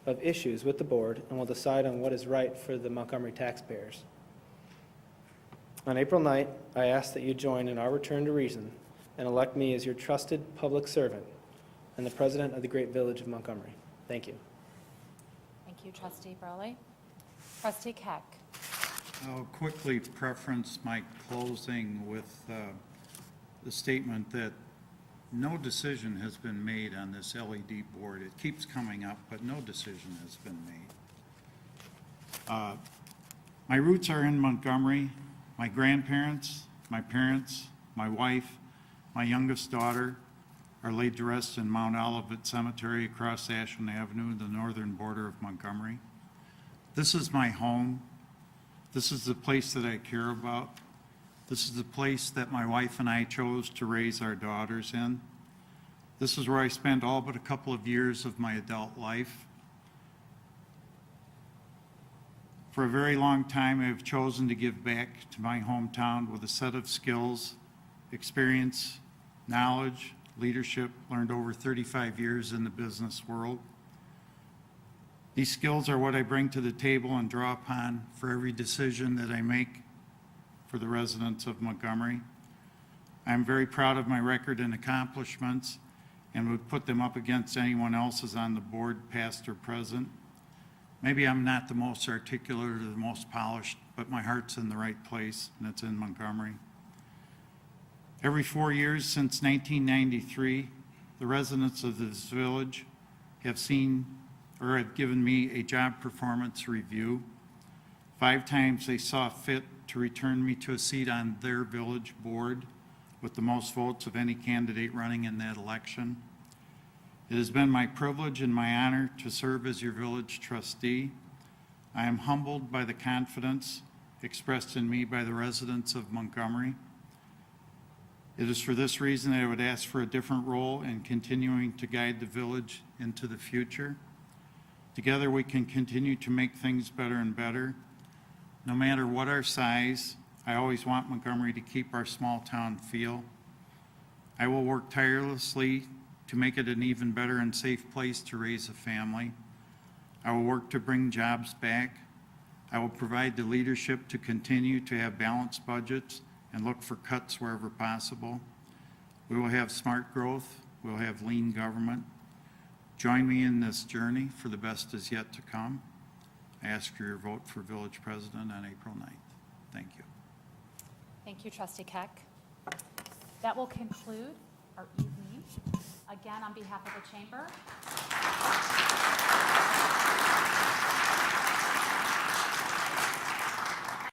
of issues with the board and will decide on what is right for the Montgomery taxpayers. On April 9th, I ask that you join in our return to reason and elect me as your trusted public servant and the president of the great village of Montgomery. Thank you. Thank you, Trustee Broley. Trustee Keck. I'll quickly preference my closing with the statement that no decision has been made on this LED board. It keeps coming up, but no decision has been made. My roots are in Montgomery. My grandparents, my parents, my wife, my youngest daughter are laid to rest in Mount Olivet Cemetery across Ashland Avenue, the northern border of Montgomery. This is my home. This is the place that I care about. This is the place that my wife and I chose to raise our daughters in. This is where I spent all but a couple of years of my adult life. For a very long time, I have chosen to give back to my hometown with a set of skills, experience, knowledge, leadership learned over 35 years in the business world. These skills are what I bring to the table and draw upon for every decision that I make for the residents of Montgomery. I'm very proud of my record and accomplishments and would put them up against anyone else's on the board, past or present. Maybe I'm not the most articulate or the most polished, but my heart's in the right place, and it's in Montgomery. Every 4 years since 1993, the residents of this village have seen or have given me a job performance review. 5 times they saw fit to return me to a seat on their village board with the most votes of any candidate running in that election. It has been my privilege and my honor to serve as your village trustee. I am humbled by the confidence expressed in me by the residents of Montgomery. It is for this reason that I would ask for a different role in continuing to guide the village into the future. Together, we can continue to make things better and better. No matter what our size, I always want Montgomery to keep our small town feel. I will work tirelessly to make it an even better and safe place to raise a family. I will work to bring jobs back. I will provide the leadership to continue to have balanced budgets and look for cuts wherever possible. We will have smart growth. We'll have lean government. Join me in this journey, for the best is yet to come. I ask for your vote for village president on April 9th. Thank you. Thank you, Trustee Keck. That will conclude our evening. Again, on behalf of the chamber.